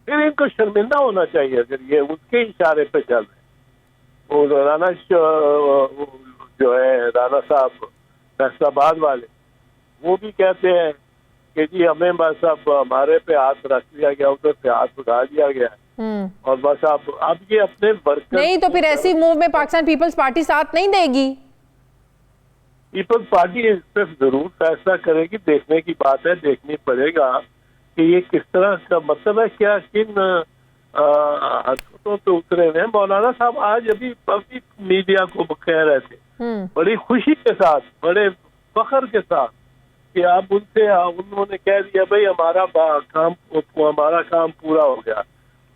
फिर इनको शर्मिंदा होना चाहिए अगर ये उसके इशारे पे चल रहे। वो राना जो है राना साहब फैसलाबाद वाले, वो भी कहते हैं कि जी हमें बस अब हमारे पे हाथ रख दिया गया, उधर से हाथ उठा दिया गया और बस अब ये अपने वर्कर नहीं, तो फिर ऐसी मूव में पाकिस्तान पीपल्स पार्टी साथ नहीं देगी? पीपल्स पार्टी इस पर जरूर फैसला करेगी, देखने की बात है, देखनी पड़ेगा कि ये किस तरह का मतलब है, क्या किन हरकतों पे उतरे हुए हैं। मौलाना साहब आज अभी पब्लिक मीडिया को कह रहे थे बड़ी खुशी के साथ, बड़े फख्र के साथ कि आप उन्होंने कह दिया भाई हमारा काम पूरा हो गया,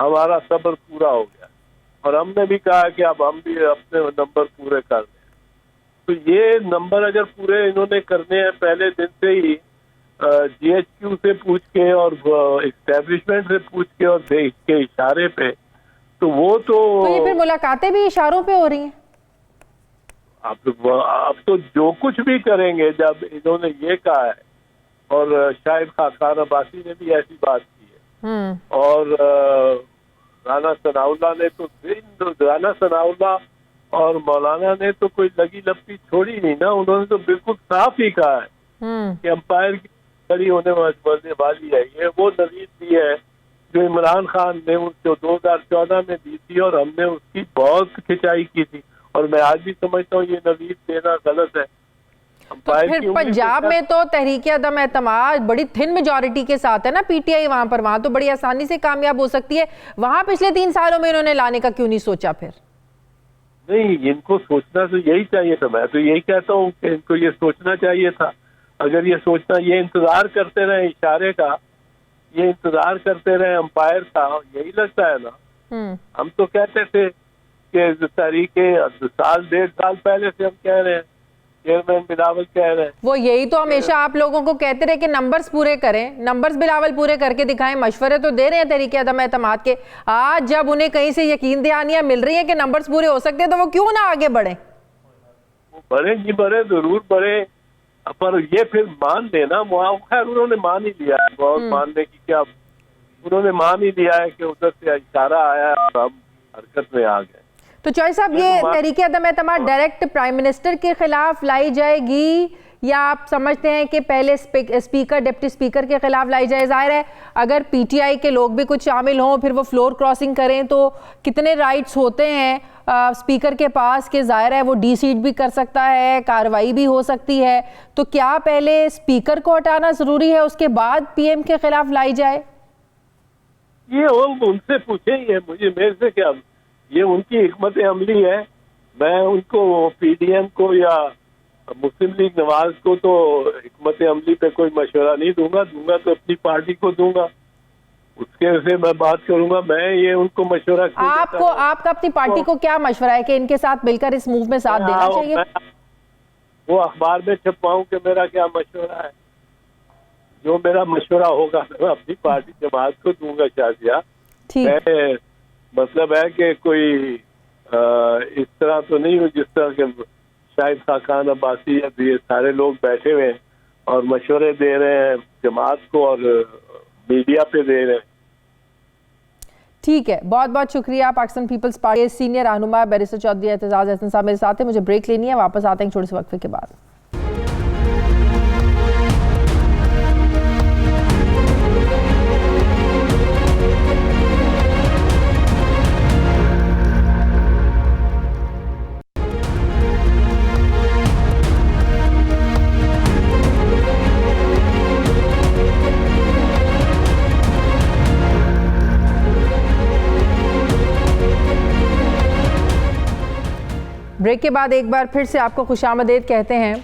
हमारा सब्र पूरा हो गया, और हमने भी कहा कि अब हम भी अपने नंबर पूरे कर दें। तो ये नंबर अगर पूरे इन्होंने करने हैं पहले दिन से ही GHQ से पूछ के और एस्टेब्लिशमेंट से पूछ के और देश के इशारे पे, तो वो तो ये फिर मुलाकातें भी इशारों पे हो रही हैं। अब तो जो कुछ भी करेंगे, जब इन्होंने ये कहा है और शायद खान अब्बासी ने भी ऐसी बात की है और राना सनाउल्लाह और मौलाना ने तो कोई लगी लपटी छोड़ी नहीं ना, उन्होंने तो बिल्कुल साफ ही कहा है कि अंपायर की खड़ी होने वाली है। ये वो नजीर दी है जो इमरान खान ने उसको 2014 में दी थी और हमने उसकी बहुत खिंचाई की थी, और मैं आज भी समझता हूँ ये नजीर देना गलत है। तो फिर पंजाब में तो तहरीक अदम एतमाद बड़ी थिन मेजॉरिटी के साथ है ना, PTI वहां तो बड़ी आसानी से कामयाब हो सकती है। वहां पिछले 3 सालों में इन्होंने लाने का क्यों नहीं सोचा? फिर नहीं, इनको सोचना तो यही चाहिए था। मैं तो यही कहता हूँ कि इनको ये सोचना चाहिए था। अगर ये सोचना, ये इंतजार करते रहे इशारे का, ये इंतजार करते रहे अंपायर का, यही लगता है ना। हम तो कहते थे कि तरीके 1.5 साल पहले से हम कह रहे हैं, चेयरमैन बिलावल कह रहे हैं। वो यही तो हमेशा आप लोगों को कहते रहे कि नंबर्स पूरे करें, नंबर्स बिलावल पूरे करके दिखाएं, मशवरे तो दे रहे हैं तहरीक अदम एतमाद के। आज जब उन्हें कहीं से यकीन दहानियां मिल रही है कि नंबर्स पूरे हो सकते हैं, तो वो क्यों ना आगे बढ़े? वो बढ़े जी, बढ़े, जरूर बढ़े, पर ये फिर मान लेना। खैर उन्होंने मान ही लिया है, बहुत मानने की क्या, उन्होंने मान ही लिया है कि उधर से इशारा आया और हम हरकत में आ गए। तो चौधरी साहब, ये तहरीक अदम एतमाद डायरेक्ट प्राइम मिनिस्टर के खिलाफ लाई जाएगी या आप समझते हैं कि पहले स्पीकर, डिप्टी स्पीकर के खिलाफ लाई जाए? जाहिर है अगर PTI के लोग भी कुछ शामिल हों, फिर वो फ्लोर क्रॉसिंग करें, तो कितने राइट्स होते हैं स्पीकर के पास कि जाहिर है वो डीसीट भी कर सकता है, कार्रवाई भी हो सकती है। तो क्या पहले स्पीकर को हटाना जरूरी है, उसके बाद PM के खिलाफ लाई जाए? ये उनसे पूछेंगे, मुझे मेरे से क्या, ये उनकी हिकमत अमली है। मैं उनको PDM को या मुस्लिम लीग नवाज को तो हिकमत अमली पे कोई मशवरा नहीं दूंगा तो अपनी पार्टी को दूंगा, उसके से मैं बात करूंगा। मैं ये उनको मशवरा आपका अपनी पार्टी को क्या मशवरा है कि इनके साथ मिलकर इस मूव में साथ देना चाहिए? वो अखबार में छपवाऊं कि मेरा क्या मशवरा है? जो मेरा मशवरा होगा मैं अपनी पार्टी जमात को दूंगा। शाजिया, मतलब है कि कोई इस तरह तो नहीं हो जिस तरह के शायद खान अब्बासी या ये सारे लोग बैठे हुए हैं और मशवरे दे रहे हैं जमात को और मीडिया पे दे रहे हैं। ठीक है, बहुत बहुत शुक्रिया। पाकिस्तान पीपल्स पार्टी सीनियर रहनुमा बैरिस्टर चौधरी एतजाज अहसन साहब मेरे साथ हैं। मुझे ब्रेक लेनी है, वापस आते हैं छोटे से वक्फे के बाद। ब्रेक के बाद एक बार फिर से आपको खुशामदीद कहते हैं।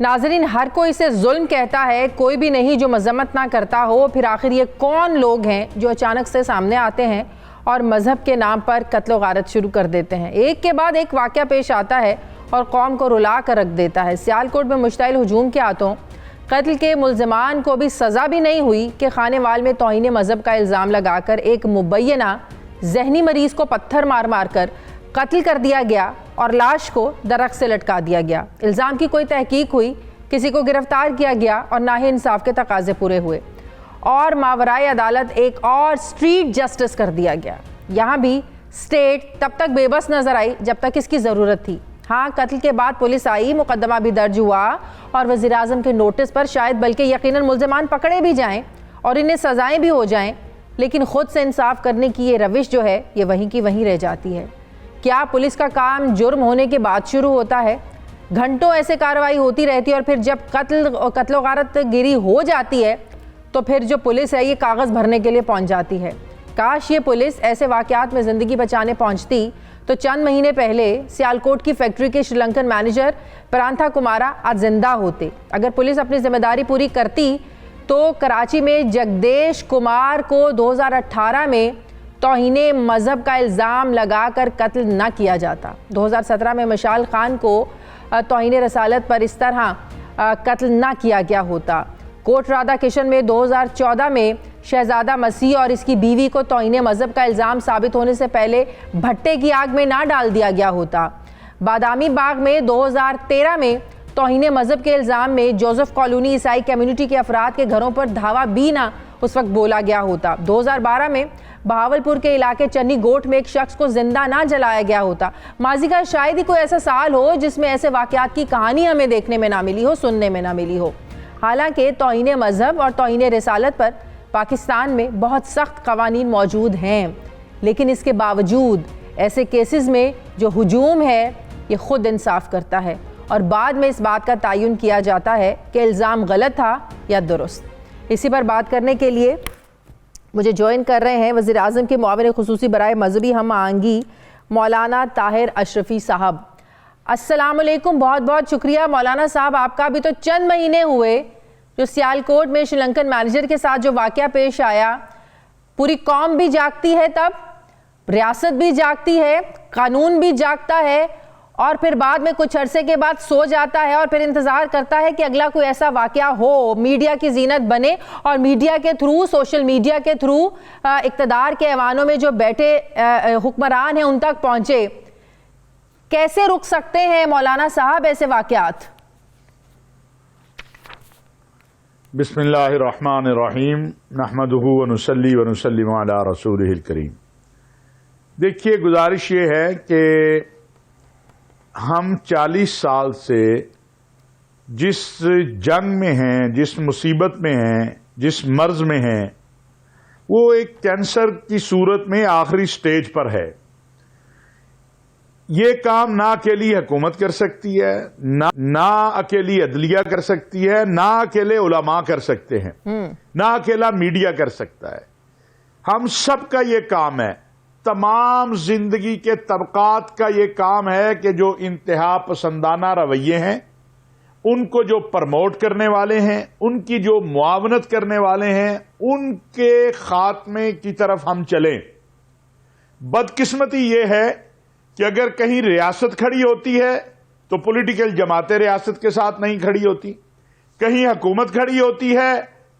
नाजरीन, हर कोई इसे जुल्म कहता है, कोई भी नहीं जो मजम्मत ना करता हो। फिर आखिर ये कौन लोग हैं जो अचानक से सामने आते हैं और मज़हब के नाम पर कत्ल गारत शुरू कर देते हैं? एक के बाद एक वाक़या पेश आता है और कौम को रुला कर रख देता है। सियालकोट में मुश्तइल हुजूम के हाथों कत्ल के मुल्ज़िमान को भी सज़ा भी नहीं हुई कि खानेवाल में तौहीन मज़हब का इल्ज़ाम लगाकर एक मुबैना जहनी मरीज को पत्थर मार मार कर कत्ल कर दिया गया और लाश को दरख्त से लटका दिया गया। इल्ज़ाम की कोई तहकीक हुई, किसी को गिरफ्तार किया गया और ना ही इंसाफ के तकाजे पूरे हुए और मावराए अदालत एक और स्ट्रीट जस्टिस कर दिया गया। यहाँ भी स्टेट तब तक बेबस नजर आई जब तक इसकी ज़रूरत थी। हाँ, कत्ल के बाद पुलिस आई, मुकदमा भी दर्ज हुआ और वज़ीर आज़म के नोटिस पर शायद बल्कि यकीनन मुल्ज़िमान पकड़े भी जाएं और इन्हें सज़ाएं भी हो जाएं, लेकिन ख़ुद से इंसाफ करने की ये रविश जो है ये वहीं की वहीं रह जाती है। क्या पुलिस का काम जुर्म होने के बाद शुरू होता है? घंटों ऐसे कार्रवाई होती रहती है और फिर जब कत्ल गारत गिरी हो जाती है तो फिर जो पुलिस है ये कागज़ भरने के लिए पहुंच जाती है। काश ये पुलिस ऐसे वाक़यात में ज़िंदगी बचाने पहुंचती तो चंद महीने पहले सियालकोट की फैक्ट्री के श्रीलंकन मैनेजर प्रांथा कुमारा आज जिंदा होते। अगर पुलिस अपनी जिम्मेदारी पूरी करती तो कराची में जगदेश कुमार को 2018 में तौहीने मज़हब का इल्ज़ाम लगाकर कत्ल न किया जाता। 2017 में मशाल खान को तौहीने रसालत पर इस तरह कत्ल न किया गया होता। कोट राधा किशन में 2014 में शहजादा मसीह और इसकी बीवी को तौहीने मज़हब का इल्ज़ाम साबित होने से पहले भट्टे की आग में ना डाल दिया गया होता। बादामी बाग में 2013 में तौहीने मज़हब के इल्ज़ाम में जोसेफ कॉलोनी ईसाई कम्युनिटी के अफराद के घरों पर धावा भी ना उस वक्त बोला गया होता। 2012 में बहावलपुर के इलाके चन्नी गोट में एक शख्स को जिंदा ना जलाया गया होता। माजी का शायद ही कोई ऐसा साल हो जिसमें ऐसे वाक़यात की कहानी हमें देखने में ना मिली हो, सुनने में ना मिली हो। हालांकि तौहीने मज़हब और तौहीने रिसालत पर पाकिस्तान में बहुत सख्त कवानीन मौजूद हैं, लेकिन इसके बावजूद ऐसे केसेस में जो हुजूम है ये ख़ुद इंसाफ करता है और बाद में इस बात का तयन किया जाता है कि इल्ज़ाम गलत था या दुरुस्त। इसी पर बात करने के लिए मुझे ज्वाइन कर रहे हैं वज़ीर आज़म के मुआविन खुसूसी बराए मजहबी हम आंगी मौलाना ताहिर अशरफी साहब। अस्सलाम वालेकुम, बहुत बहुत शुक्रिया मौलाना साहब आपका। अभी तो चंद महीने हुए जो सियालकोट में श्रीलंकन मैनेजर के साथ जो वाक़या पेश आया, पूरी कौम भी जागती है, तब रियासत भी जागती है, कानून भी जागता है और फिर बाद में कुछ अरसे के बाद सो जाता है और फिर इंतज़ार करता है कि अगला कोई ऐसा वाक़या हो, मीडिया की जीनत बने और मीडिया के थ्रू, सोशल मीडिया के थ्रू इक़्तिदार के ऐवानों में जो बैठे हुक्मरान हैं उन तक पहुँचे। कैसे रुक सकते हैं मौलाना साहब ऐसे वाक़यात? बिस्मिल्लाहिर्रहमानिर्रहीम नहमदुहु व नुसल्ली व नुसल्लिमु अला रसूलिहिल करीम। देखिए, गुजारिश ये है कि हम 40 साल से जिस जंग में हैं, जिस मुसीबत में हैं, जिस मर्ज में हैं, वो एक कैंसर की सूरत में आखिरी स्टेज पर है। ये काम ना अकेली हुकूमत कर सकती है, ना अकेली अदलिया कर सकती है, ना अकेले उलमा कर सकते हैं, ना अकेला मीडिया कर सकता है। हम सब का ये काम है, तमाम जिंदगी के तबकात का ये काम है कि जो इंतहा पसंदाना रवैये हैं उनको जो प्रमोट करने वाले हैं, उनकी जो मुआवनत करने वाले हैं, उनके खात्मे की तरफ हम चलें। बदकिस्मती ये है कि अगर कहीं रियासत खड़ी होती है तो पॉलिटिकल जमातें रियासत के साथ नहीं खड़ी होती, कहीं हुकूमत खड़ी होती है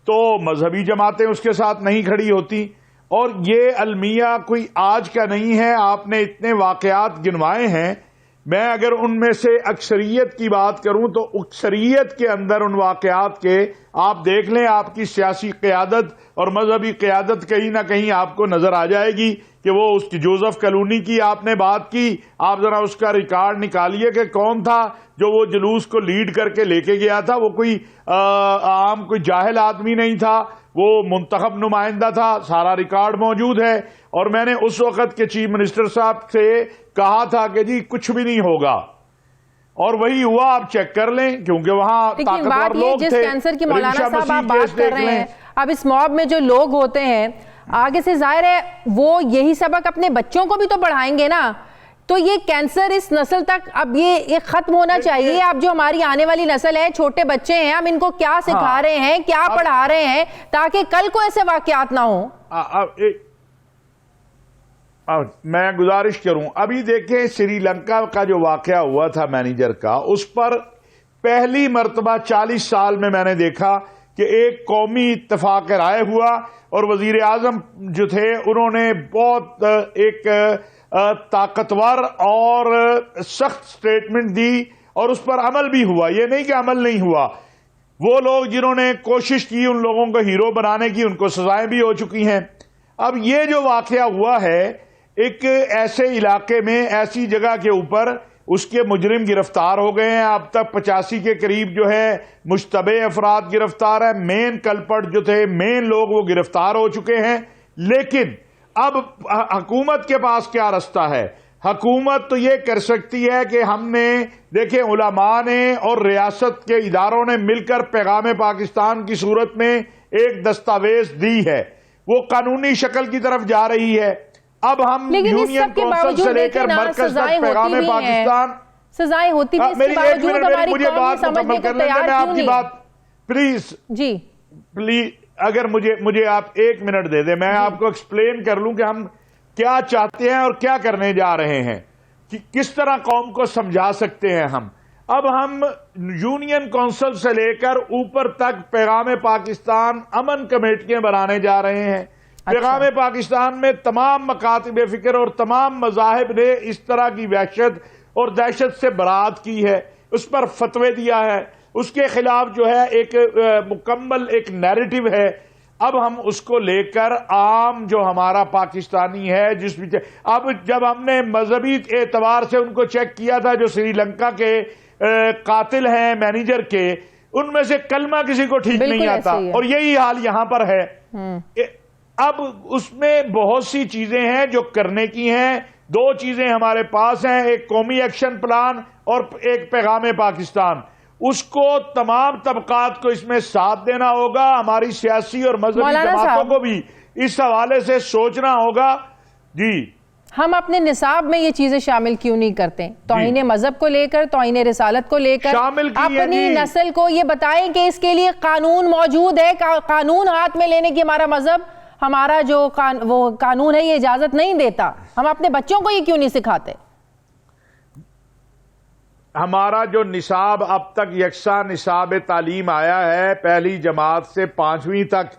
तो मजहबी जमातें उसके साथ नहीं खड़ी होती। और ये अलमिया कोई आज का नहीं है, आपने इतने वाकयात गिनवाए हैं। मैं अगर उनमें से अक्सरियत की बात करूं तो अक्सरियत के अंदर उन वाकयात के आप देख लें, आपकी सियासी क़यादत और मजहबी क़यादत कहीं ना कहीं आपको नजर आ जाएगी कि वो उसकी जोसेफ कॉलोनी की आपने बात की, आप जरा उसका रिकॉर्ड निकालिए कि कौन था जो वो जुलूस को लीड करके लेके गया था। वो कोई आम कोई जाहिल आदमी नहीं था, वो मुंतखब नुमाइंदा था, सारा रिकॉर्ड मौजूद है। और मैंने उस वक्त के चीफ मिनिस्टर साहब से कहा था कि जी कुछ भी नहीं होगा, और वही हुआ। आप चेक कर लें, क्योंकि वहां ताकतवर लोग थे। जिस कैंसर की मौलाना साहब आप बात कर रहे हैं, अब इस मॉब में जो लोग होते हैं, आगे से जाहिर है वो यही सबक अपने बच्चों को भी तो पढ़ाएंगे ना। तो ये कैंसर इस नस्ल तक अब ये खत्म होना चाहिए। अब जो हमारी आने वाली नस्ल है, छोटे बच्चे हैं, हम इनको क्या सिखा रहे हैं, क्या पढ़ा रहे हैं ताकि कल को ऐसे वाकयात ना हो। मैं गुजारिश करूं, अभी देखें श्रीलंका का जो वाकया हुआ था मैनेजर का, उस पर पहली मर्तबा 40 साल में मैंने देखा कि एक कौमी इत्तेफाक राय हुआ और वजीर आजम जो थे उन्होंने बहुत एक ताकतवर और सख्त स्टेटमेंट दी और उस पर अमल भी हुआ। ये नहीं कि अमल नहीं हुआ। वो लोग जिन्होंने कोशिश की उन लोगों को हीरो बनाने की, उनको सजाएं भी हो चुकी हैं। अब ये जो वाकया हुआ है एक ऐसे इलाके में, ऐसी जगह के ऊपर, उसके मुजरिम गिरफ्तार हो गए हैं। अब तक 85 के करीब जो है मुश्तबे अफराद गिरफ्तार है। मेन कल्पट जो थे, मेन लोग, वो गिरफ्तार हो चुके हैं। लेकिन अब हुकूमत के पास क्या रास्ता है? हुकूमत तो ये कर सकती है कि हमने देखे उलमा ने और रियासत के इदारों ने मिलकर पैगाम पाकिस्तान की सूरत में एक दस्तावेज दी है, वो कानूनी शक्ल की तरफ जा रही है। अब हम यूनियन कौंसिल से लेकर मरकज तक पैगाम पाकिस्तान, सजाएं होती भी, मेरी एक मिनट, मुझे बात मुकम्मल कर लेते, मैं आपकी बात प्लीज जी प्लीज, अगर मुझे आप एक मिनट दे दे, मैं आपको एक्सप्लेन कर लूं कि हम क्या चाहते हैं और क्या करने जा रहे हैं, कि किस तरह कौम को समझा सकते हैं हम। अब हम यूनियन कौंसिल से लेकर ऊपर तक पैगाम पाकिस्तान अमन कमेटियां बनाने जा रहे हैं। पैगाम पाकिस्तान में तमाम मकातिब फिक्र और तमाम मजाहिब ने इस तरह की वहशत और दहशत से बरात की है, उस पर फतवे दिया है, उसके खिलाफ जो है एक मुकम्मल एक नैरेटिव है। अब हम उसको लेकर आम जो हमारा पाकिस्तानी है, जिस अब जब हमने मजहबी एतबार से उनको चेक किया था, जो श्रीलंका के कातिल हैं मैनेजर के, उनमें से कलमा किसी को ठीक नहीं आता, और यही हाल यहां पर है। अब उसमें बहुत सी चीजें हैं जो करने की हैं। दो चीजें हमारे पास हैं, एक कौमी एक्शन प्लान और एक पैगाम पाकिस्तान। उसको तमाम तबकात को इसमें साथ देना होगा। हमारी सियासी और मजहबी जमातों को भी इस हवाले से सोचना होगा। जी, हम अपने निसाब में ये चीजें शामिल क्यों नहीं करते? तौहीन मजहब को लेकर, तौहीन रिसालत को लेकर अपनी नस्ल को ये बताएं कि इसके लिए कानून मौजूद है। कानून हाथ में लेने की हमारा मजहब, हमारा जो वो कानून है, ये इजाजत नहीं देता। हम अपने बच्चों को ये क्यों नहीं सिखाते? हमारा जो निसाब अब तक यकसा निसाब तालीम आया है, पहली जमात से 5वीं तक,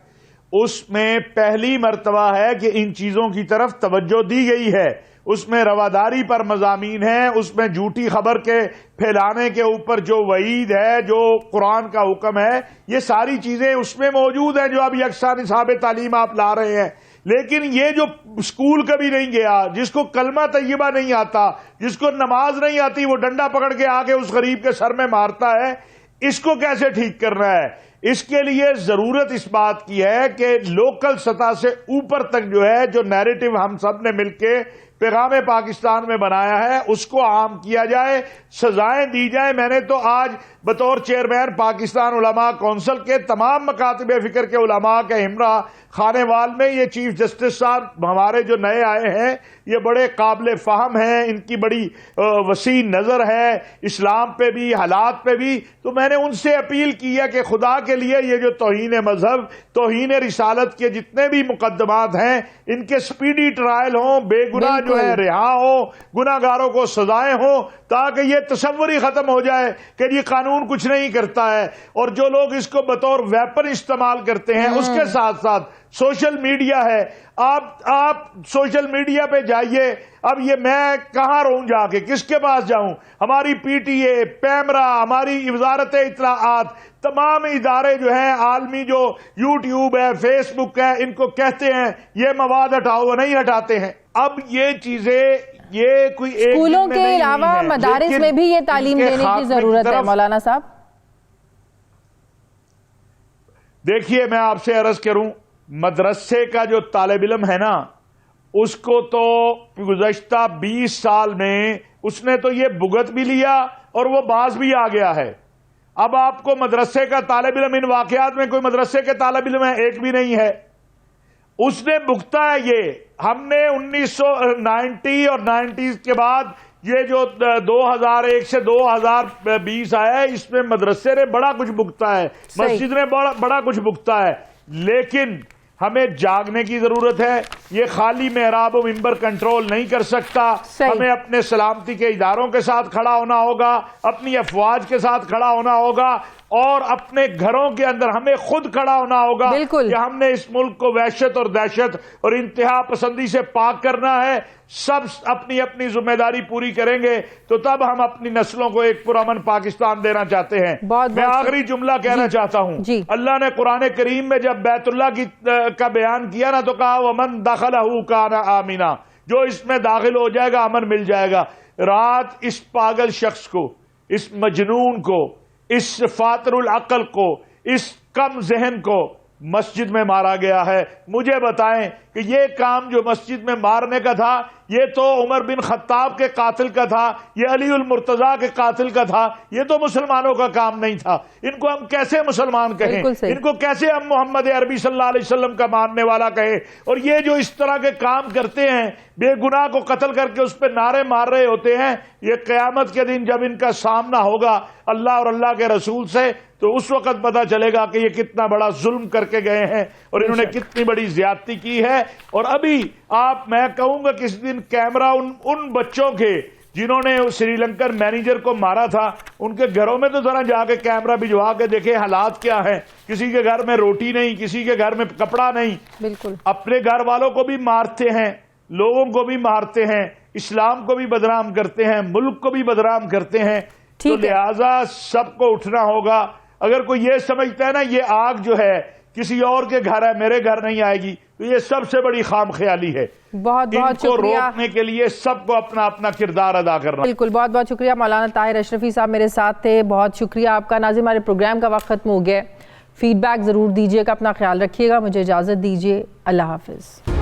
उसमें पहली मर्तबा है कि इन चीजों की तरफ तवज्जो दी गई है। उसमें रवादारी पर मज़ामीन है, उसमें झूठी खबर के फैलाने के ऊपर जो वईद है, जो कुरान का हुक्म है, ये सारी चीजें उसमें मौजूद है जो अब यकसा निसाब तालीम आप ला रहे हैं। लेकिन ये जो स्कूल कभी नहीं गया, जिसको कलमा तय्यबा नहीं आता, जिसको नमाज नहीं आती, वो डंडा पकड़ के आके उस गरीब के सर में मारता है, इसको कैसे ठीक करना है? इसके लिए जरूरत इस बात की है कि लोकल सतह से ऊपर तक जो है, जो नैरेटिव हम सब ने मिलके पैगाम पाकिस्तान में बनाया है, उसको आम किया जाए, सजाएं दी जाए। मैंने तो आज बतौर चेयरमैन पाकिस्तान उलमा कौंसिल के तमाम मकातिब फिक्र के उलमा के हमरा खानेवाल में, ये चीफ जस्टिस साहब हमारे जो नए आए हैं, ये बड़े काबिल फ़हम हैं, इनकी बड़ी वसी नज़र है इस्लाम पे भी, हालात पे भी। तो मैंने उनसे अपील की है कि खुदा के लिए ये जो तौहीन मजहब, तौहीन रिसालत के जितने भी मुकदमात हैं, इनके स्पीडी ट्रायल हों, बेगुनाह जो है रिहा हो, गुनाहगारों को सजाएं हो, ताकि ये तसव्वुर ही खत्म हो जाए कि ये कानून कुछ नहीं करता है। और जो लोग इसको बतौर वेपन इस्तेमाल करते हैं, उसके साथ साथ सोशल मीडिया है। आप सोशल मीडिया पे जाइए। अब ये मैं कहां रहूं जाके, किसके पास जाऊं? हमारी पीटीए, पैमरा, हमारी वजारत इत्तलाआत, तमाम इदारे जो हैं आलमी, जो यूट्यूब है, फेसबुक है, इनको कहते हैं ये मवाद हटाओ, वो नहीं हटाते हैं। अब ये चीजें, ये कोई स्कूलों के अलावा मदारिस में भी ये तालीम देने की जरूरत है मौलाना साहब। देखिए, मैं आपसे अर्ज करूं, मदरसे का जो तालिब इल्म है ना, उसको तो गुज़श्ता 20 साल में उसने तो ये भुगत भी लिया और वो बाज भी आ गया है। अब आपको मदरसे का तालिब इल्म, इन वाकयात में कोई मदरसे के तालिब इल्म है एक भी नहीं है, उसने भुगता है ये। हमने 1990 और 90s के बाद ये जो 2001 से 2020 आया है, इसमें मदरसे ने बड़ा कुछ भुगता है, मस्जिद ने बड़ा कुछ भुगता है। लेकिन हमें जागने की जरूरत है। ये खाली मेहराब व मिंबर कंट्रोल नहीं कर सकता। हमें अपने सलामती के इदारों के साथ खड़ा होना होगा, अपनी अफवाज के साथ खड़ा होना होगा और अपने घरों के अंदर हमें खुद खड़ा होना होगा कि हमने इस मुल्क को वहशत और दहशत और इंतहा पसंदी से पाक करना है। सब अपनी अपनी जिम्मेदारी पूरी करेंगे तो तब हम अपनी नस्लों को एक पुरअमन पाकिस्तान देना चाहते हैं। मैं आखिरी जुमला कहना चाहता हूं। अल्लाह ने कुरान करीम में जब बैतुल्लाह का बयान किया ना तो कहा वमन दखलहू काना आमिना, जो इसमें दाखिल हो जाएगा अमन मिल जाएगा। रात इस पागल शख्स को, इस मजनून को, इस फातरुल अक्ल को, इस कम जहन को मस्जिद में मारा गया है। मुझे बताएं कि ये काम जो मस्जिद में मारने का था ये तो उमर बिन खत्ताब के कातिल का था, ये अली उल मुर्तजा के कातिल का था, ये तो मुसलमानों का काम नहीं था। इनको हम कैसे मुसलमान कहें? इनको कैसे हम मोहम्मद अरबी सल्लल्लाहु अलैहि वसल्लम का मानने वाला कहें? और ये जो इस तरह के काम करते हैं, बेगुनाह को कत्ल करके उस पर नारे मार रहे होते हैं, ये क़यामत के दिन जब इनका सामना होगा अल्लाह और अल्लाह के रसूल से तो उस वक्त पता चलेगा कि ये कितना बड़ा जुल्म करके गए हैं और इन्होंने कितनी बड़ी ज्यादती की है। और अभी मैं कहूंगा किसी दिन कैमरा उन बच्चों के जिन्होंने श्रीलंकन मैनेजर को मारा था उनके घरों में तो जरा जाके कैमरा भिजवा के देखे हालात क्या है। किसी के घर में रोटी नहीं, किसी के घर में कपड़ा नहीं। बिल्कुल अपने घर वालों को भी मारते हैं, लोगों को भी मारते हैं, इस्लाम को भी बदनाम करते हैं, मुल्क को भी बदनाम करते हैं। तो लिहाजा सबको उठना होगा। अगर कोई ये समझता है ना ये आग जो है किसी और के घर है, मेरे घर नहीं आएगी, तो ये सबसे बड़ी खाम ख्याली है। बहुत बहुत शुक्रिया। रोकने के लिए सबको अपना अपना किरदार अदा करना। बिल्कुल, बहुत बहुत शुक्रिया। मौलाना ताहिर अशरफी साहब मेरे साथ थे, बहुत शुक्रिया आपका। नाज़रीन, हमारे प्रोग्राम का वक्त खत्म हो गया। फीडबैक ज़रूर दीजिएगा, अपना ख्याल रखिएगा। मुझे इजाज़त दीजिए, अल्लाह हाफिज़।